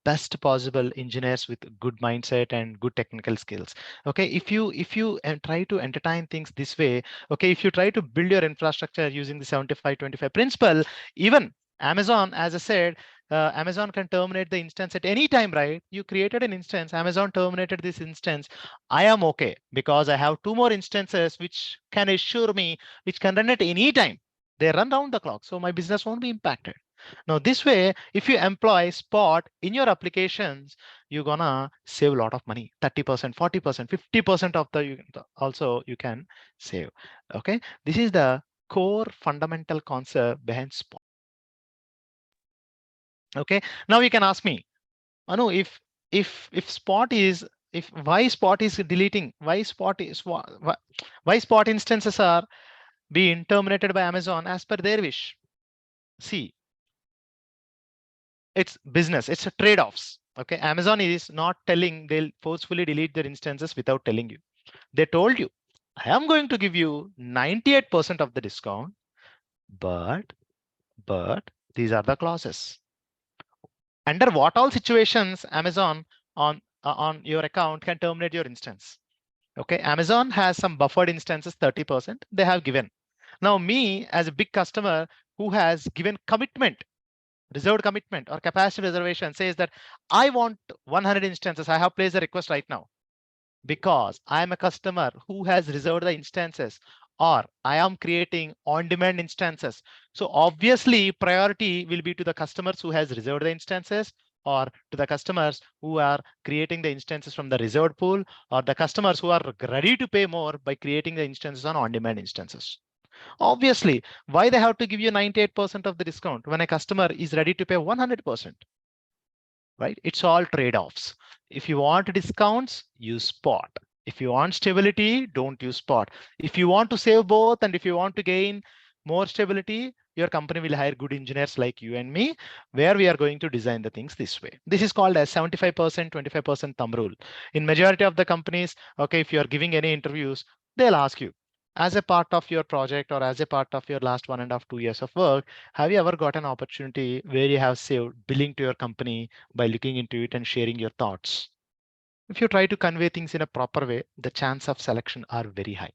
best possible engineers with good mindset and good technical skills. Okay, if you try to entertain things this way, okay, if you try to build your infrastructure using the 75-25 principle, even Amazon, as I said, Amazon can terminate the instance at any time, right? You created an instance, Amazon terminated this instance. I am okay because I have two more instances which can assure me, which can run at any time. They run round the clock, so my business won't be impacted. Now, this way, if you employ Spot in your applications, you're gonna save a lot of money, 30%, 40%, 50% of also you can save. Okay, this is the core fundamental concept behind Spot. Okay, now you can ask me, Anu, if Spot is if why Spot is deleting, why Spot instances are being terminated by Amazon as per their wish? See, it's business, it's a trade-offs. Okay, Amazon is not telling they'll forcefully delete their instances without telling you. They told you, I am going to give you 98% of the discount, but but these are the clauses. Under what all situations Amazon on your account can terminate your instance? Okay, Amazon has some buffered instances, 30% they have given. Now me as a big customer who has given commitment, reserved commitment or capacity reservation, says that I want 100 instances. I have placed a request right now because I am a customer who has reserved the instances, or I am creating on-demand instances. So obviously priority will be to the customers who has reserved the instances, or to the customers who are creating the instances from the reserved pool, or the customers who are ready to pay more by creating the instances on-demand instances. Obviously, why they have to give you 98% of the discount when a customer is ready to pay 100%, right? It's all trade-offs. If you want discounts, use Spot. If you want stability, don't use Spot. If you want to save both and if you want to gain more stability, your company will hire good engineers like you and me, where we are going to design the things this way. This is called as 75%, 25% thumb rule. In majority of the companies, okay, if you are giving any interviews, they'll ask you, as a part of your project or as a part of your last 1.5, 2 years of work, have you ever got an opportunity where you have saved billing to your company by looking into it and sharing your thoughts? If you try to convey things in a proper way, the chance of selection are very high.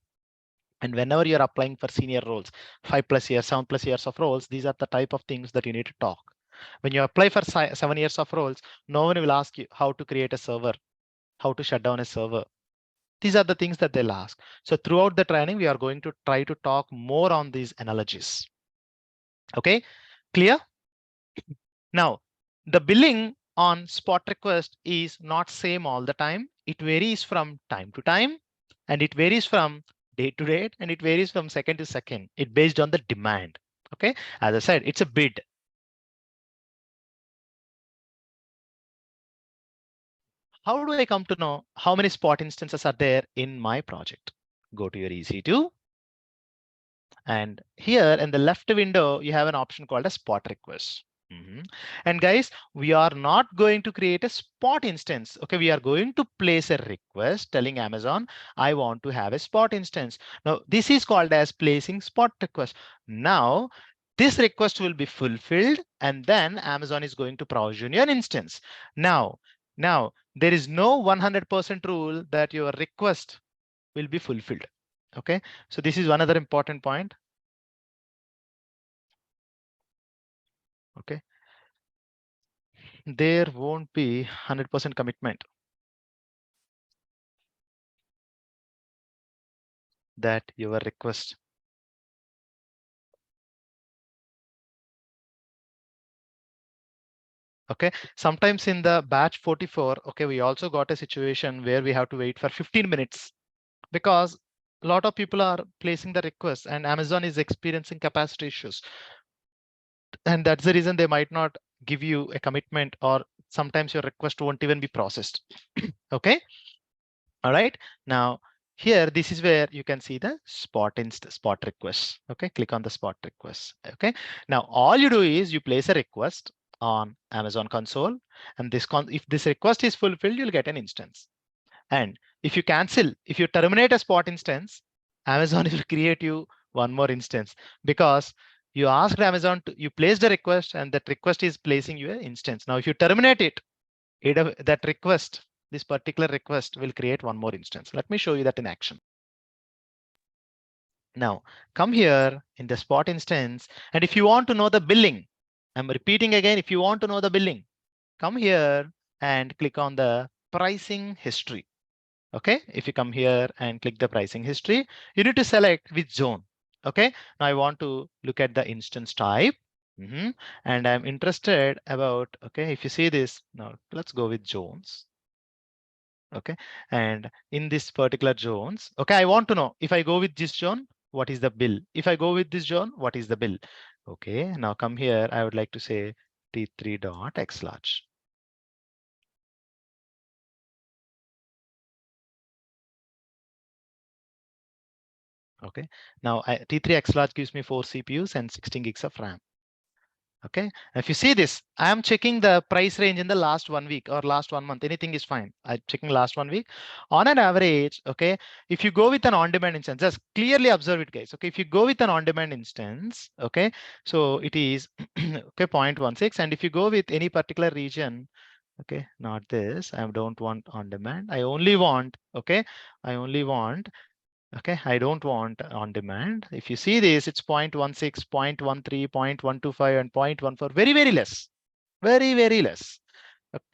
And whenever you're applying for senior roles, 5+ years, 7+ years of roles, these are the type of things that you need to talk. When you apply for 7 years of roles, no one will ask you how to create a server, how to shut down a server. These are the things that they'll ask. So throughout the training, we are going to try to talk more on these analogies. Okay, clear? Now, the billing on Spot request is not same all the time. It varies from time to time, and it varies from date to date, and it varies from second to second. It based on the demand. Okay, as I said, it's a bid. How do I come to know how many Spot instances are there in my project? Go to your EC2. And here in the left window, you have an option called a Spot request. And guys, we are not going to create a Spot instance. Okay, we are going to place a request telling Amazon, I want to have a Spot instance. Now, this is called as placing Spot request. Now, this request will be fulfilled, and then Amazon is going to provision your instance. Now, there is no 100% rule that your request will be fulfilled. Okay, so this is one other important point. Okay, there won't be 100% commitment that your request. Okay, sometimes in the batch 44, okay, we also got a situation where we have to wait for 15 minutes because a lot of people are placing the requests and Amazon is experiencing capacity issues. And that's the reason they might not give you a commitment, or sometimes your request won't even be processed. Okay. All right. Now here, this is where you can see the spot requests. Okay. Click on the spot requests. Okay. Now all you do is you place a request on Amazon console, and if this request is fulfilled, you'll get an instance. And if you terminate a spot instance, Amazon will create you one more instance, because you asked Amazon you placed a request and that request is placing you an instance. Now, if you terminate it, this particular request will create one more instance. Let me show you that in action. Now, come here in the spot instance, and if you want to know the billing, I'm repeating again, if you want to know the billing, come here and click on the pricing history. Okay, if you come here and click the pricing history, you need to select which zone. Okay, now I want to look at the instance type. And I'm interested about, okay, if you see this, now let's go with zones. Okay, and in this particular zones, okay, I want to know if I go with this zone, what is the bill? If I go with this zone, what is the bill? Okay, now come here, I would like to say T3.x large. Okay, now T3X large gives me 4 CPUs and 16 gigs of RAM. Okay, if you see this, I am checking the price range in the last 1 week or last 1 month. Anything is fine. I'm checking last 1 week. On an average, okay, if you go with an on-demand instance, just clearly observe it, guys. Okay, if you go with an on-demand instance, okay, so it is okay 0.16, and if you go with any particular region, okay, not this, I don't want on-demand. I only want, okay, okay, I don't want on demand. If you see this, it's 0.16, 0.13, 0.125, and 0.14. Very, very less. Very, very less.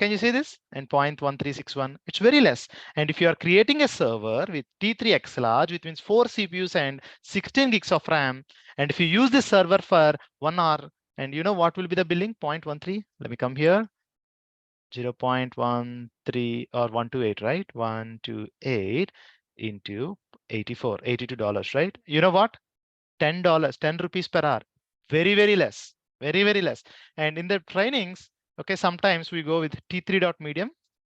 Can you see this? And 0.1361, it's very less. And if you are creating a server with T3X large, which means 4 CPUs and 16 gigs of RAM, and if you use this server for 1 hour, and you know what will be the billing? 0.13. Let me come here. 0.13 or 128, right? 128 into 84, $82, right? You know what? $10, 10 rupees per hour. Very, very less. Very, very less. And in the trainings, okay, sometimes we go with T3 dot medium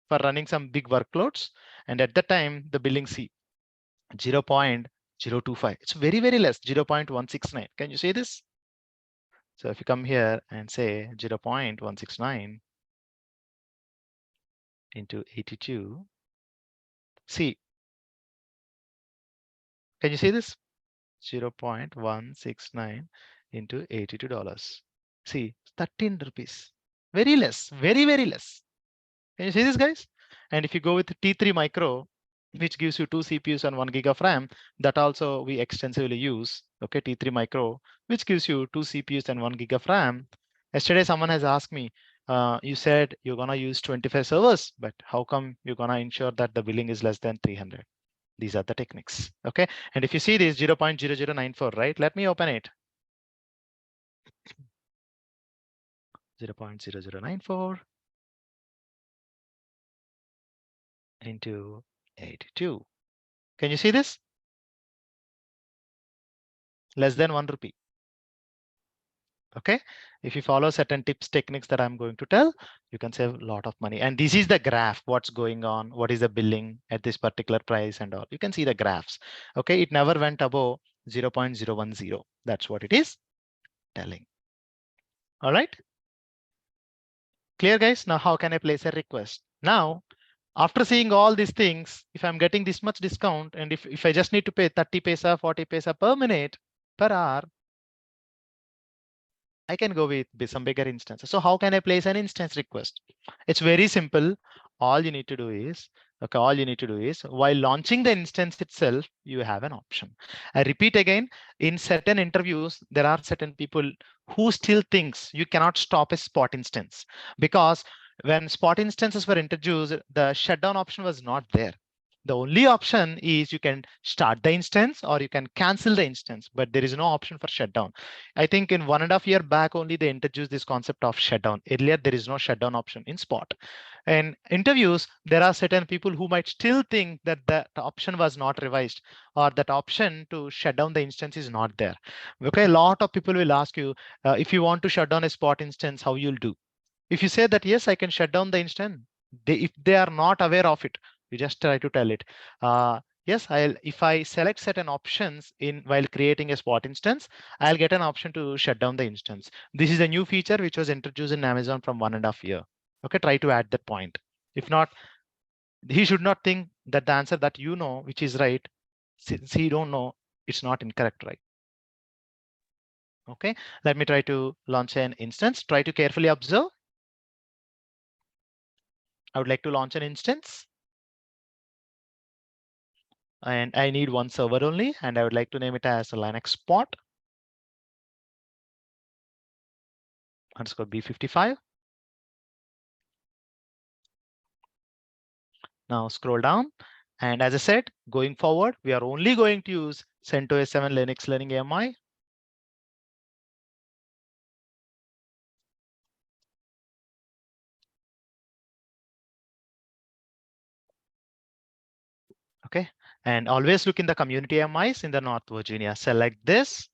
for running some big workloads. And at that time, the billing C 0.025. It's very, very less, 0.169. Can you see this? So if you come here and say 0.169 into 82, see, can you see this? 0.169 into $82. See, 13 rupees. Very less, very, very less. Can you see this, guys? And if you go with T3 micro, which gives you 2 CPUs and 1 gig of RAM, that also we extensively use. Okay, T3 micro, which gives you 2 CPUs and 1 gig of RAM. Yesterday, someone has asked me, you said you're gonna use 25 servers, but how come you're gonna ensure that the billing is less than 300? These are the techniques. Okay, and if you see this 0.0094, right? Let me open it. 0.0094 into 82. Can you see this? Less than 1 rupee. Okay, if you follow certain tips, techniques that I'm going to tell, you can save a lot of money. And this is the graph, what's going on, what is the billing at this particular price and all. You can see the graphs. Okay, it never went above 0.010. That's what it is telling. All right. Clear, guys? Now, how can I place a request? Now, after seeing all these things, if I'm getting this much discount, and if I just need to pay 30 paisa, 40 paisa per minute, per hour, I can go with some bigger instances. So how can I place an instance request? It's very simple. All you need to do is, okay, all you need to do is while launching the instance itself, you have an option. I repeat again, in certain interviews, there are certain people who still thinks you cannot stop a spot instance, because when spot instances were introduced, the shutdown option was not there. The only option is you can start the instance or you can cancel the instance, but there is no option for shutdown. I think in 1.5 years back only they introduced this concept of shutdown. Earlier, there is no shutdown option in Spot. In interviews, there are certain people who might still think that the option was not revised or that option to shut down the instance is not there. Okay, a lot of people will ask you if you want to shut down a Spot instance, how you'll do. If you say that, yes, I can shut down the instance, if they are not aware of it, you just try to tell it. Yes, if I select certain options in while creating a Spot instance, I'll get an option to shut down the instance. This is a new feature which was introduced in Amazon from 1.5 years. Okay, try to add that point. If not, he should not think that the answer that you know, which is right, since he don't know, it's not incorrect, right? Okay, let me try to launch an instance. Try to carefully observe. I would like to launch an instance. And I need one server only, and I would like to name it as a Linux Spot underscore B55. Now scroll down. And as I said, going forward, we are only going to use CentOS 7 Linux Learning AMI. Okay, and always look in the community AMIs in the North Virginia. Select this.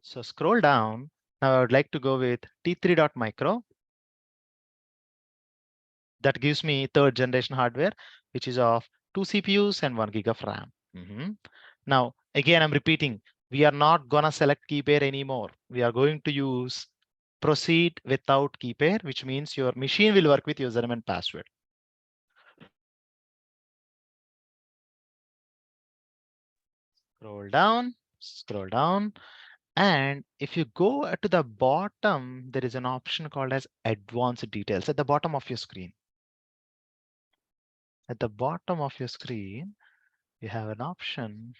So scroll down. Now I would like to go with T3.micro. That gives me 3rd generation hardware, which is of 2 CPUs and 1 gig of RAM. Now, again, I'm repeating, we are not gonna select key pair anymore. We are going to use proceed without key pair, which means your machine will work with username and password. Scroll down. And if you go to the bottom, there is an option called as advanced details at the bottom of your screen. At the bottom of your screen, you have an option,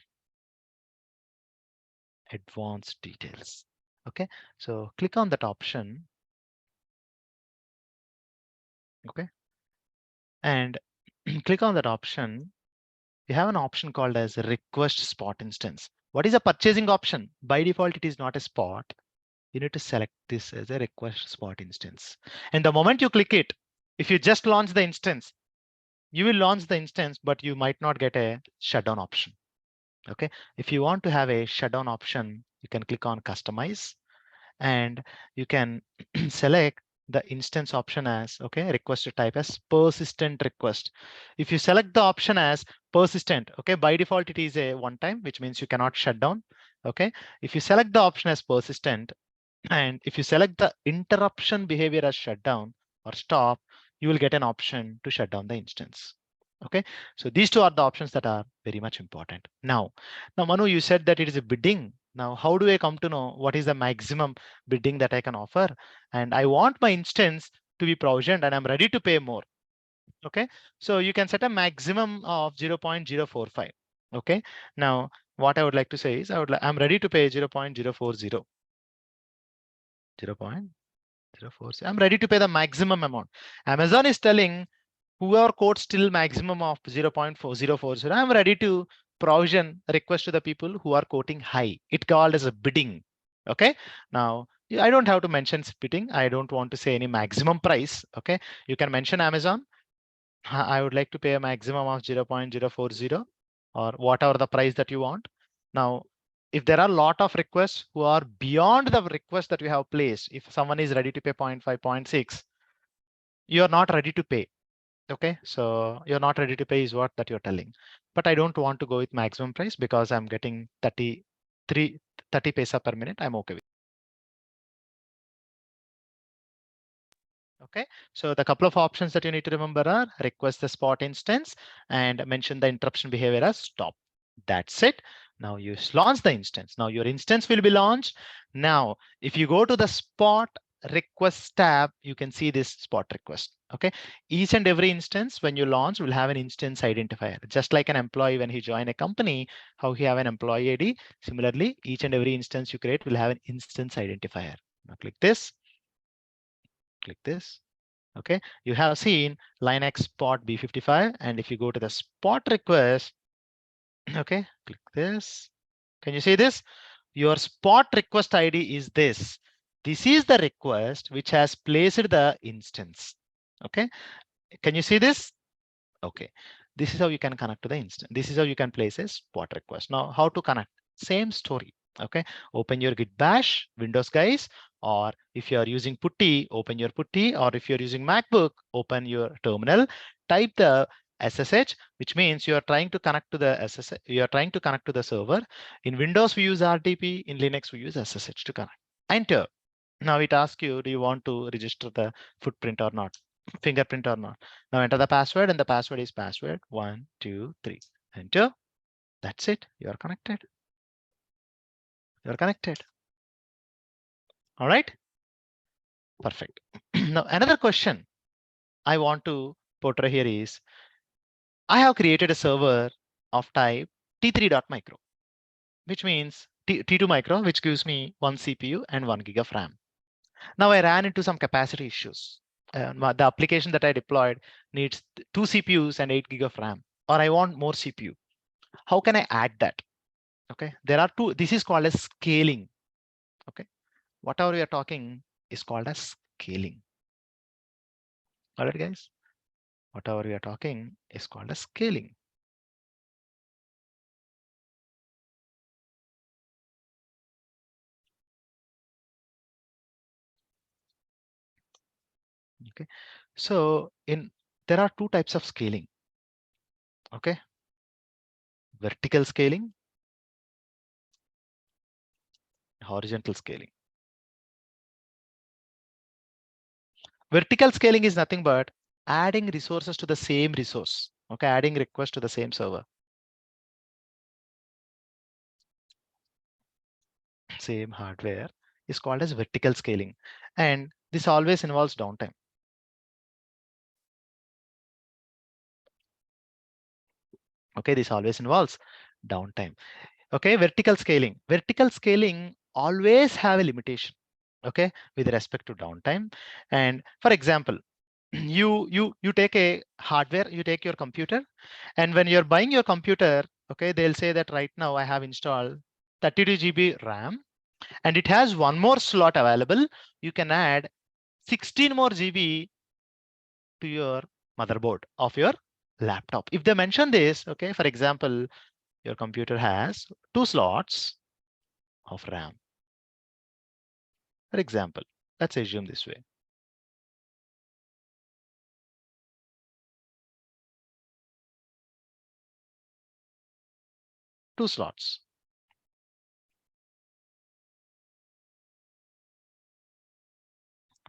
advanced details. Okay, so click on that option. Okay, and click on that option. You have an option called as request spot instance. What is a purchasing option? By default, it is not a spot. You need to select this as a request spot instance. And the moment you click it, if you just launch the instance, you will launch the instance, but you might not get a shutdown option. Okay, if you want to have a shutdown option, you can click on customize and you can select the instance option as, okay, request type as persistent request. If you select the option as persistent, okay, by default, it is a one time, which means you cannot shut down. Okay, if you select the option as persistent, and if you select the interruption behavior as shutdown or stop, you will get an option to shut down the instance. Okay, so these two are the options that are very much important. Now Manu, you said that it is a bidding. Now, how do I come to know what is the maximum bidding that I can offer? And I want my instance to be provisioned and I'm ready to pay more. Okay, so you can set a maximum of 0.045. Okay, now what I would like to say is I'm ready to pay 0.040. 0.040. I'm ready to pay the maximum amount. Amazon is telling whoever quotes till maximum of 0.4040, I'm ready to provision request to the people who are quoting high. It called as a bidding. Okay. Now I don't have to mention bidding. I don't want to say any maximum price. Okay. You can mention Amazon. I would like to pay a maximum of 0.040 or whatever the price that you want. Now, if there are a lot of requests who are beyond the request that you have placed, if someone is ready to pay 0.5, 0.6, you are not ready to pay. Okay, so you're not ready to pay is what that you're telling. But I don't want to go with maximum price because I'm getting 30 paisa per minute. I'm okay with. Okay, so the couple of options that you need to remember are request the spot instance and mention the interruption behavior as stop. That's it. Now you launch the instance. Now your instance will be launched. Now, if you go to the spot request tab, you can see this spot request. Okay, each and every instance when you launch will have an instance identifier, just like an employee when he join a company, how he have an employee ID. Similarly, each and every instance you create will have an instance identifier. Now click this. Click this. Okay, you have seen Linux spot B55, and if you go to the spot request, okay, click this. Can you see this? Your spot request ID is this. This is the request which has placed the instance. Okay, can you see this? Okay, this is how you can connect to the instance. This is how you can place a spot request. Now, how to connect? Same story. Okay, open your git bash, Windows guys, or if you are using putty, open your putty, or if you're using MacBook, open your terminal, type the SSH, which means you are trying to connect to the SSH, you are trying to connect to the server. In Windows, we use RDP, in Linux, we use SSH to connect. Enter. Now it asks you, do you want to register the footprint or not? Fingerprint or not? Now enter the password, and the password is password 1, 2, 3. Enter. That's it. You are connected. You're connected. All right. Perfect. Now another question I want to portray here is, I have created a server of type T3.micro, which means T2 micro, which gives me 1 CPU and 1 gig of RAM. Now I ran into some capacity issues. The application that I deployed needs 2 CPUs and 8 gig of RAM, or I want more CPU. How can I add that? Okay, there are two. This is called as scaling. Okay, whatever we are talking is called as scaling. All right, guys. Whatever we are talking is called as scaling. Okay, so there are two types of scaling. Okay, vertical scaling, horizontal scaling. Vertical scaling is nothing but adding resources to the same resource. Okay, adding requests to the same server. Same hardware is called as vertical scaling, and this always involves downtime. Okay, this always involves downtime. Okay, vertical scaling. Vertical scaling always have a limitation. Okay, with respect to downtime. And for example, you take a hardware, you take your computer, and when you're buying your computer, okay, they'll say that right now I have installed 32 GB RAM, and it has one more slot available. You can add 16 more GB to your motherboard of your laptop. If they mention this, okay, for example, your computer has 2 slots of RAM. For example, let's assume this way. Two slots.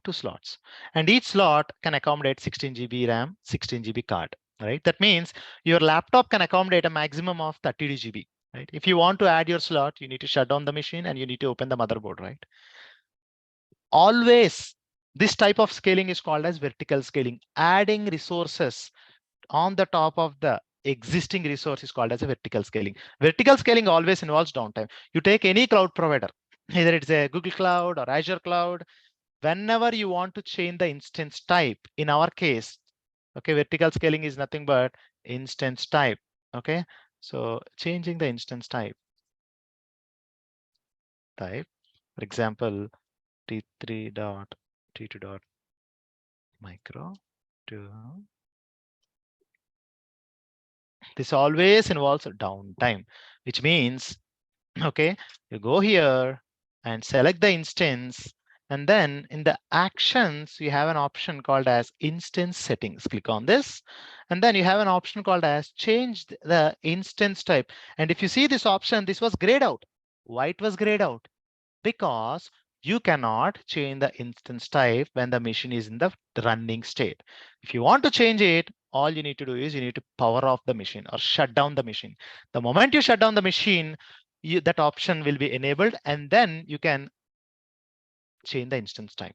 Two slots. And each slot can accommodate 16 GB RAM, 16 GB card. Right? That means your laptop can accommodate a maximum of 32 GB. Right? If you want to add your slot, you need to shut down the machine and you need to open the motherboard, right? Always, this type of scaling is called as vertical scaling. Adding resources on the top of the existing resource is called as a vertical scaling. Vertical scaling always involves downtime. You take any cloud provider, either it's a Google Cloud or Azure Cloud, whenever you want to change the instance type, in our case, okay, vertical scaling is nothing but instance type. Okay, so changing the instance type, for example, T3.T2.micro to this always involves downtime, which means, okay, you go here and select the instance, and then in the actions, you have an option called as instance settings. Click on this, and then you have an option called as change the instance type. And if you see this option, this was grayed out. Why it was grayed out? Because you cannot change the instance type when the machine is in the running state. If you want to change it, all you need to do is you need to power off the machine or shut down the machine. The moment you shut down the machine, that option will be enabled, and then you can change the instance type.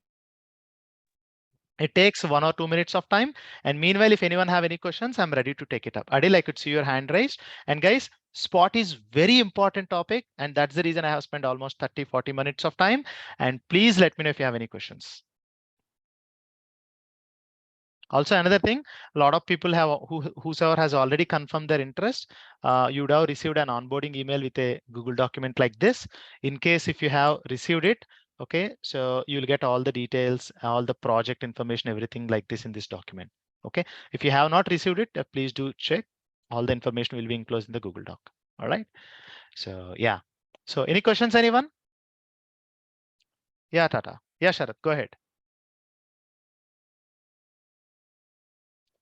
It takes 1 or 2 minutes of time. And meanwhile, if anyone have any questions, I'm ready to take it up. Adil, I could see your hand raised. And guys, spot is very important topic. And that's the reason I have spent almost 30, 40 minutes of time. And please let me know if you have any questions. Also, another thing, a lot of people have whosoever has already confirmed their interest, you would have received an onboarding email with a Google document like this. In case if you have received it, okay, so you'll get all the details, all the project information, everything like this in this document. Okay, if you have not received it, please do check. All the information will be enclosed in the Google Doc. All right. So yeah. So any questions, anyone? Yeah, Tata. Yeah, Sharat, go ahead.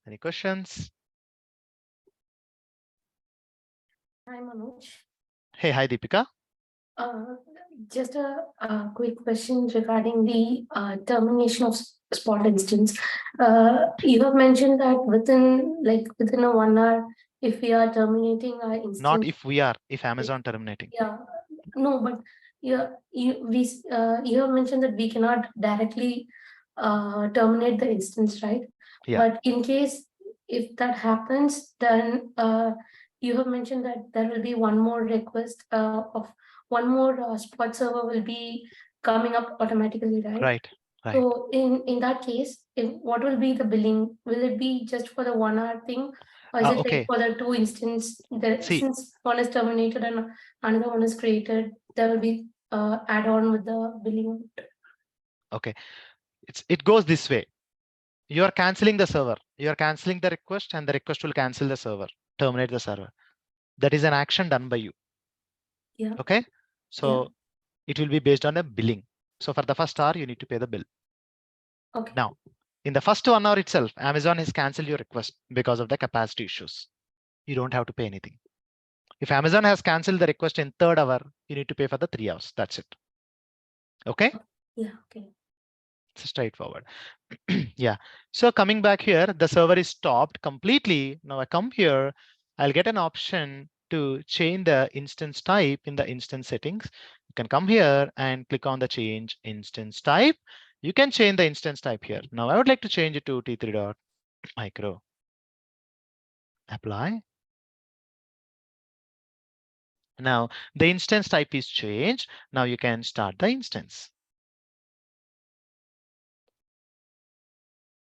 Any questions? Hi, Manoj. Hey, hi, Deepika. Uh, just a quick question regarding the termination of spot instance. You have mentioned that within a 1 hour, if we are terminating our Not instance, if we are, if if, Amazon terminating. yeah, no, but you have mentioned that we cannot directly terminate the instance, right? Yeah, But in case if that happens, then you have mentioned that there will be one more request of one more spot server will be coming up automatically, right? right, right. So in that case, what will be the billing? Will it be just for the 1 hour thing, or is it like Okay. for the two instance? See, Since one is terminated and another one is created, there will be add on with the billing. okay. It goes this way. You are canceling the server. You are canceling the request, and the request will cancel the server, terminate the server. That is an action done by you. Yeah, Okay. yeah, So it will be based on a billing. So for the first hour, you need to pay the bill. okay, Now, in the first 1 hour itself, Amazon has canceled your request because of the capacity issues. You don't have to pay anything. If Amazon has canceled the request in third hour, you need to pay for the 3 hours. That's it. Okay. yeah, okay, It's straightforward. Yeah. So coming back here, the server is stopped completely. Now I come here, I'll get an option to change the instance type in the instance settings. You can come here and click on the change instance type. You can change the instance type here. Now I would like to change it to T3.micro. Apply. Now the instance type is changed. Now you can start the instance.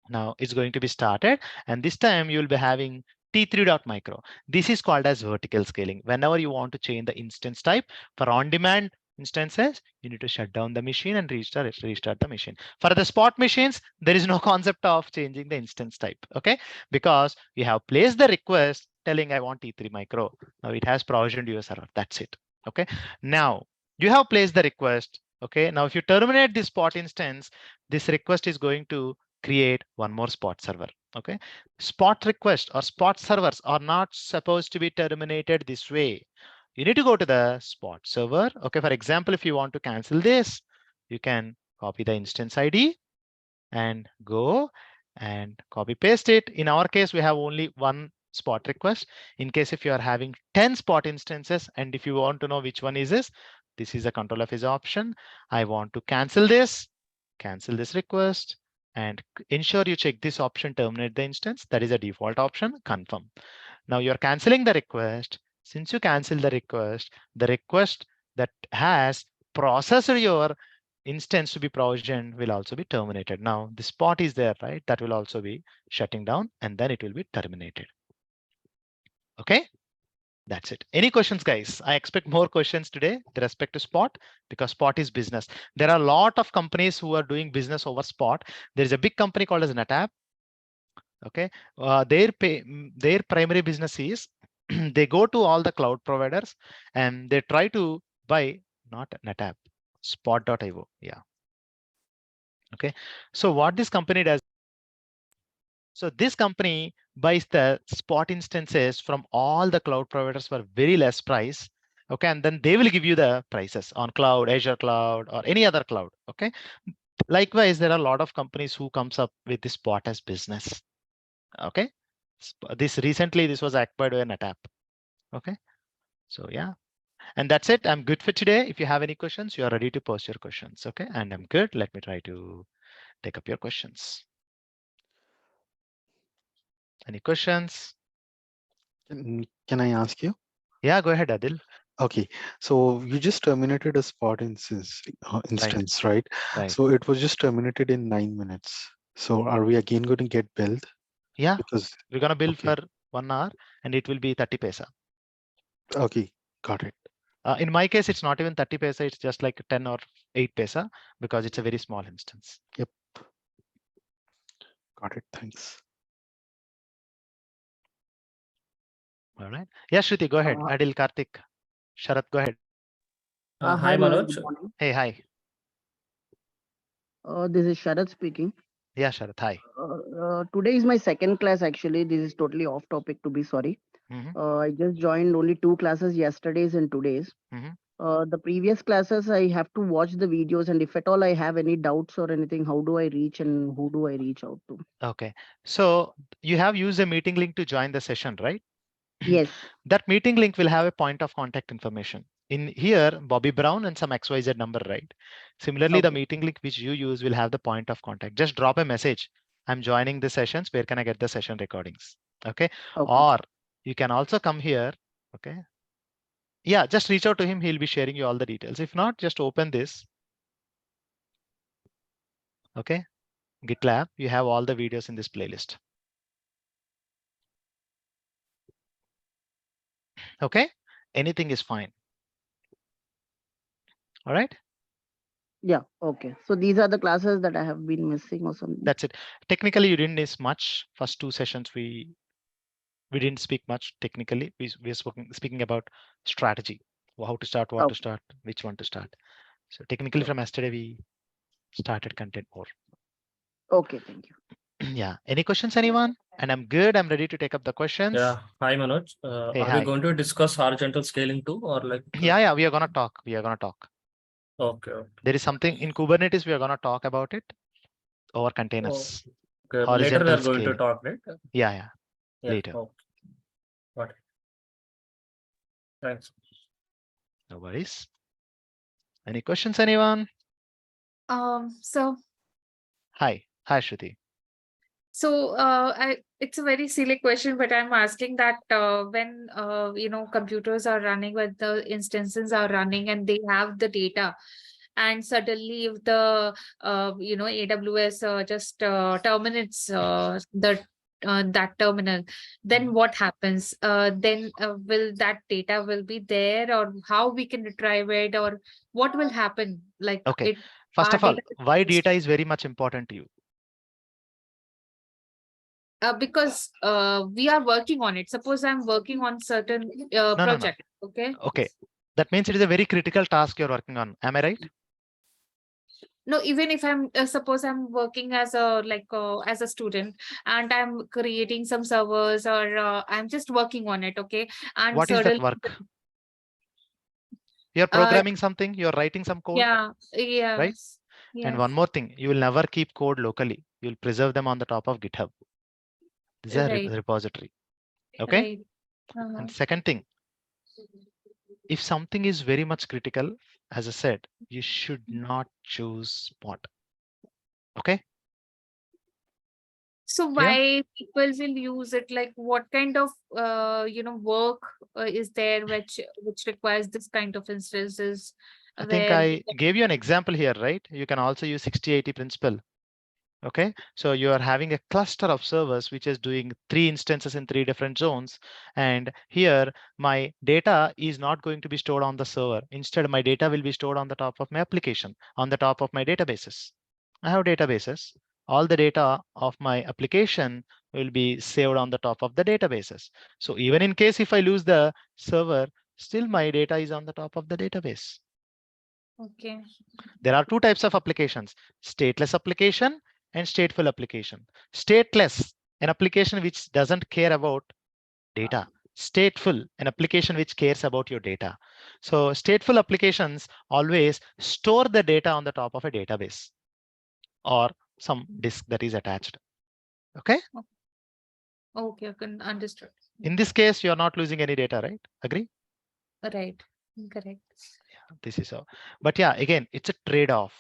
Now it's going to be started, and this time you'll be having T3.micro. This is called as vertical scaling. Whenever you want to change the instance type for on-demand instances, you need to shut down the machine and restart the machine. For the spot machines, there is no concept of changing the instance type, okay? Because you have placed the request telling I want T3 micro. Now it has provisioned your server. That's it, okay? Now you have placed the request, okay? Now if you terminate this spot instance, this request is going to create one more spot server. Okay. Spot request or spot servers are not supposed to be terminated this way. You need to go to the spot server. Okay. For example, if you want to cancel this, you can copy the instance ID and go and copy paste it. In our case, we have only one spot request. In case if you are having 10 spot instances, and if you want to know which one is this is a control of his option. I want to cancel this request, and ensure you check this option, terminate the instance. That is a default option, confirm. Now you're canceling the request. Since you cancel the request that has processed your instance to be provisioned will also be terminated. Now the spot is there, right? That will also be shutting down, and then it will be terminated. Okay. That's it. Any questions, guys? I expect more questions today with respect to Spot, because Spot is business. There are a lot of companies who are doing business over Spot. There is a big company called as NetApp. Okay, their primary business is they go to all the cloud providers and they try to buy not NetApp, Spot.io. Yeah. Okay. So what this company does? So this company buys the spot instances from all the cloud providers for very less price. Okay, and then they will give you the prices on cloud, Azure cloud, or any other cloud. Okay. Likewise, there are a lot of companies who comes up with this spot as business. Okay. This was acquired by NetApp. Okay. So yeah. And that's it. I'm good for today. If you have any questions, you are ready to post your questions. Okay. And I'm good. Let me try to take up your questions. Any questions? Can I ask you? Yeah, go ahead, Adil. Okay, so you just terminated a Right. instance, right? Right. So it was just terminated in 9 minutes. So are we again going to get billed? Yeah, Because we're gonna bill okay, for 1 hour and it will be 30 paisa. okay, got it. In my case, it's not even 30 paisa, it's just like 10 or 8 paisa because it's a very small instance. Yep, got it. Thanks. All right. Yeah, Shruti, go ahead. Uh, Adil, Karthik, Sharat, go ahead. Hi, Hi Manoj. Manoj. Good morning. Hey, hi. This is Sharad speaking. Yeah, Sharat, hi. Today is my second class. Actually, this is totally off topic. To be sorry, Mhm, I just joined only 2 classes, yesterday's and today's. mhm. The previous classes, I have to watch the videos, and if at all I have any doubts or anything, how do I reach and who do I reach out to? Okay. So you have used a meeting link to join the session, right? Yes. That meeting link will have a point of contact information. In here, Bobby Brown and some XYZ number, right? Similarly, the Okay. meeting link which you use will have the point of contact. Just drop a message. I'm joining the sessions. Where can I get the session recordings? Okay. Okay. Or you can also come here. Okay. Yeah, just reach out to him. He'll be sharing you all the details. If not, just open this. Okay. GitLab, you have all the videos in this playlist. Okay. Anything is fine. All right. Yeah. Okay. So these are the classes that I have been missing or something. That's it. Technically, you didn't miss much. First 2 sessions, we didn't speak much technically. We're speaking about strategy, how to start, what to Okay. start, which one to start. So technically Sure. from yesterday, we started content more. Okay. Thank you. Yeah. Any questions, anyone? And I'm good. I'm ready to take up the questions. Yeah, hi Manoj. Hey, Are we hi. going to discuss horizontal scaling too, or like? Yeah, we are gonna talk. We are gonna talk. Okay. There is something in Kubernetes. We are gonna talk about it over containers. Okay. Later we Horizontal are going to scaling. talk, right? Yeah. Yeah. Later. Okay. Got it. Thanks. No worries. Any questions, anyone? So Hi, Shruti. it's a very silly question, but I'm asking that when computers are running, when the instances are running and they have the data, and suddenly if the AWS just terminates that terminal, then what happens? Then will that data will be there, or how we can retrieve it, or what will happen? Like Okay. it, First our of all, data why data is very much important to you? because we are working on it. Suppose I'm working on certain No. project. Okay. Okay. That means it is a very critical task you're working on. Am I right? No, even if I'm suppose I'm working as as a student and I'm creating some servers, or I'm just working on it. Okay. And What is that suddenly, work? You're uh, programming something, you're writing some code, yeah, right? yes, And yes, one more thing, you will never keep code locally. You'll preserve them on the top of GitHub. This is a right, repository. Okay. right. And second thing, if something is very much critical, as I said, you should not choose Spot. Okay. So why people will use it? Like what kind of work is there which requires this kind of instances I think where I gave you an example here, right? You can also use 60-80 principle. Okay, so you are having a cluster of servers which is doing 3 instances in 3 different zones. And here my data is not going to be stored on the server. Instead, my data will be stored on the top of my application, on the top of my databases. I have databases. All the data of my application will be saved on the top of the databases. So even in case if I lose the server, still my data is on the top of the database. okay. There are 2 types of applications, stateless application and stateful application. Stateless, an application which doesn't care about data. Stateful, an application which cares about your data. So stateful applications always store the data on the top of a database or some disk that is attached. Okay. Okay, understood. In this case, you're not losing any data, right? Agree? Right, correct. Yeah, this is so. But yeah, again, it's a trade-off.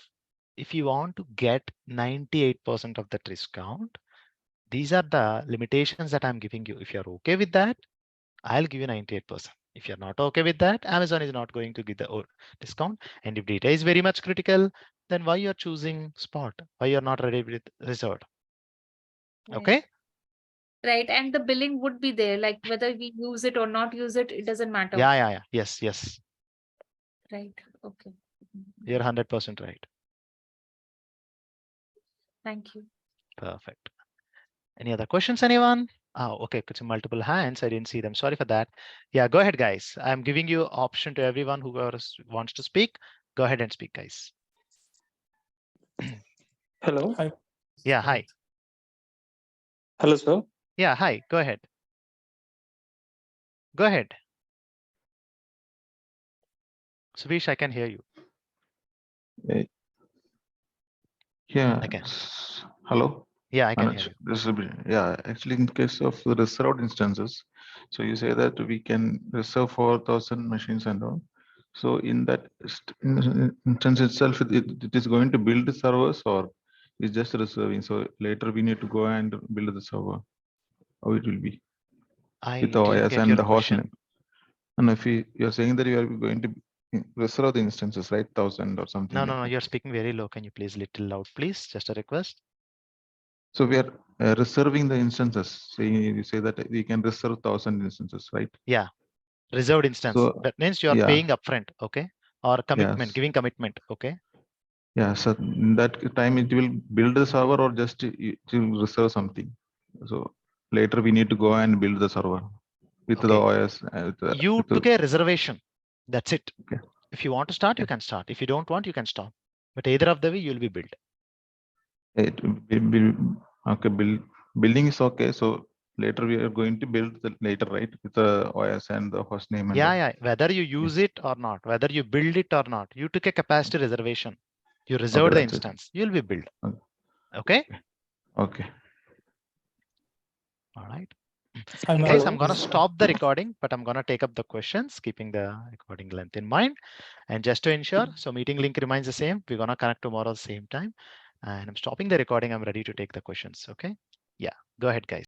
If you want to get 98% of that discount, these are the limitations that I'm giving you. If you're okay with that, I'll give you 98%. If you're not okay with that, Amazon is not going to give the discount. And if data is very much critical, then why you're choosing Spot? Why you're not ready with Reserved? Right. Okay. Right, and the billing would be there, like whether we use it or not use it, it doesn't matter. Yeah. Yes. Right, okay. You're 100% right. Thank you. Perfect. Any other questions, anyone? Oh, okay. It's multiple hands. I didn't see them. Sorry for that. Yeah, go ahead, guys. I'm giving you option to everyone who wants to speak. Go ahead and speak, guys. Hello. Hi. Yeah, hi. Hello, sir. Yeah, hi. Go ahead. Go ahead. Subish, I can hear you. Yeah. I can. Hello. Yeah, I can hear Manoj, you. this will be, yeah, actually in case of the reserved instances, so you say that we can reserve 4,000 machines and all. So in that instance itself, it is going to build the servers or is just reserving. So later we need to go and build the server. How it will be I with the didn't OS get and your the host question. name. And if you're saying that you are going to reserve the instances, right? 1,000 or something. No, like that. you're speaking very low. Can you please little loud, please? Just a request. So we are reserving the instances. So you say that we can reserve 1,000 instances, right? Yeah, reserved instance. So That means you are yeah, paying upfront, okay? Or commitment, yes, giving commitment, okay? yeah. So in that time, it will build the server or just it will reserve something. So later we need to go and build the server with the Okay. OS. You with the- took a reservation. That's it. Okay. If you want to start, you can start. If you don't want, you can stop. But either of the way, you'll be built. It okay. Building is okay. So later we are going to build the later, right? With the OS and the host name and all. Yeah. Whether you use it or not, whether you build it or not, you took a capacity reservation. You Okay, reserved the that's it. instance. You'll be built. Okay. Okay. Okay. All right. Hi, Guys, Manoj. I'm going to stop the recording, but I'm going to take up the questions, keeping the recording length in mind. And just to ensure, so meeting link remains the same. We're going to connect tomorrow at the same time. And I'm stopping the recording. I'm ready to take the questions. Okay. Yeah, go ahead, guys.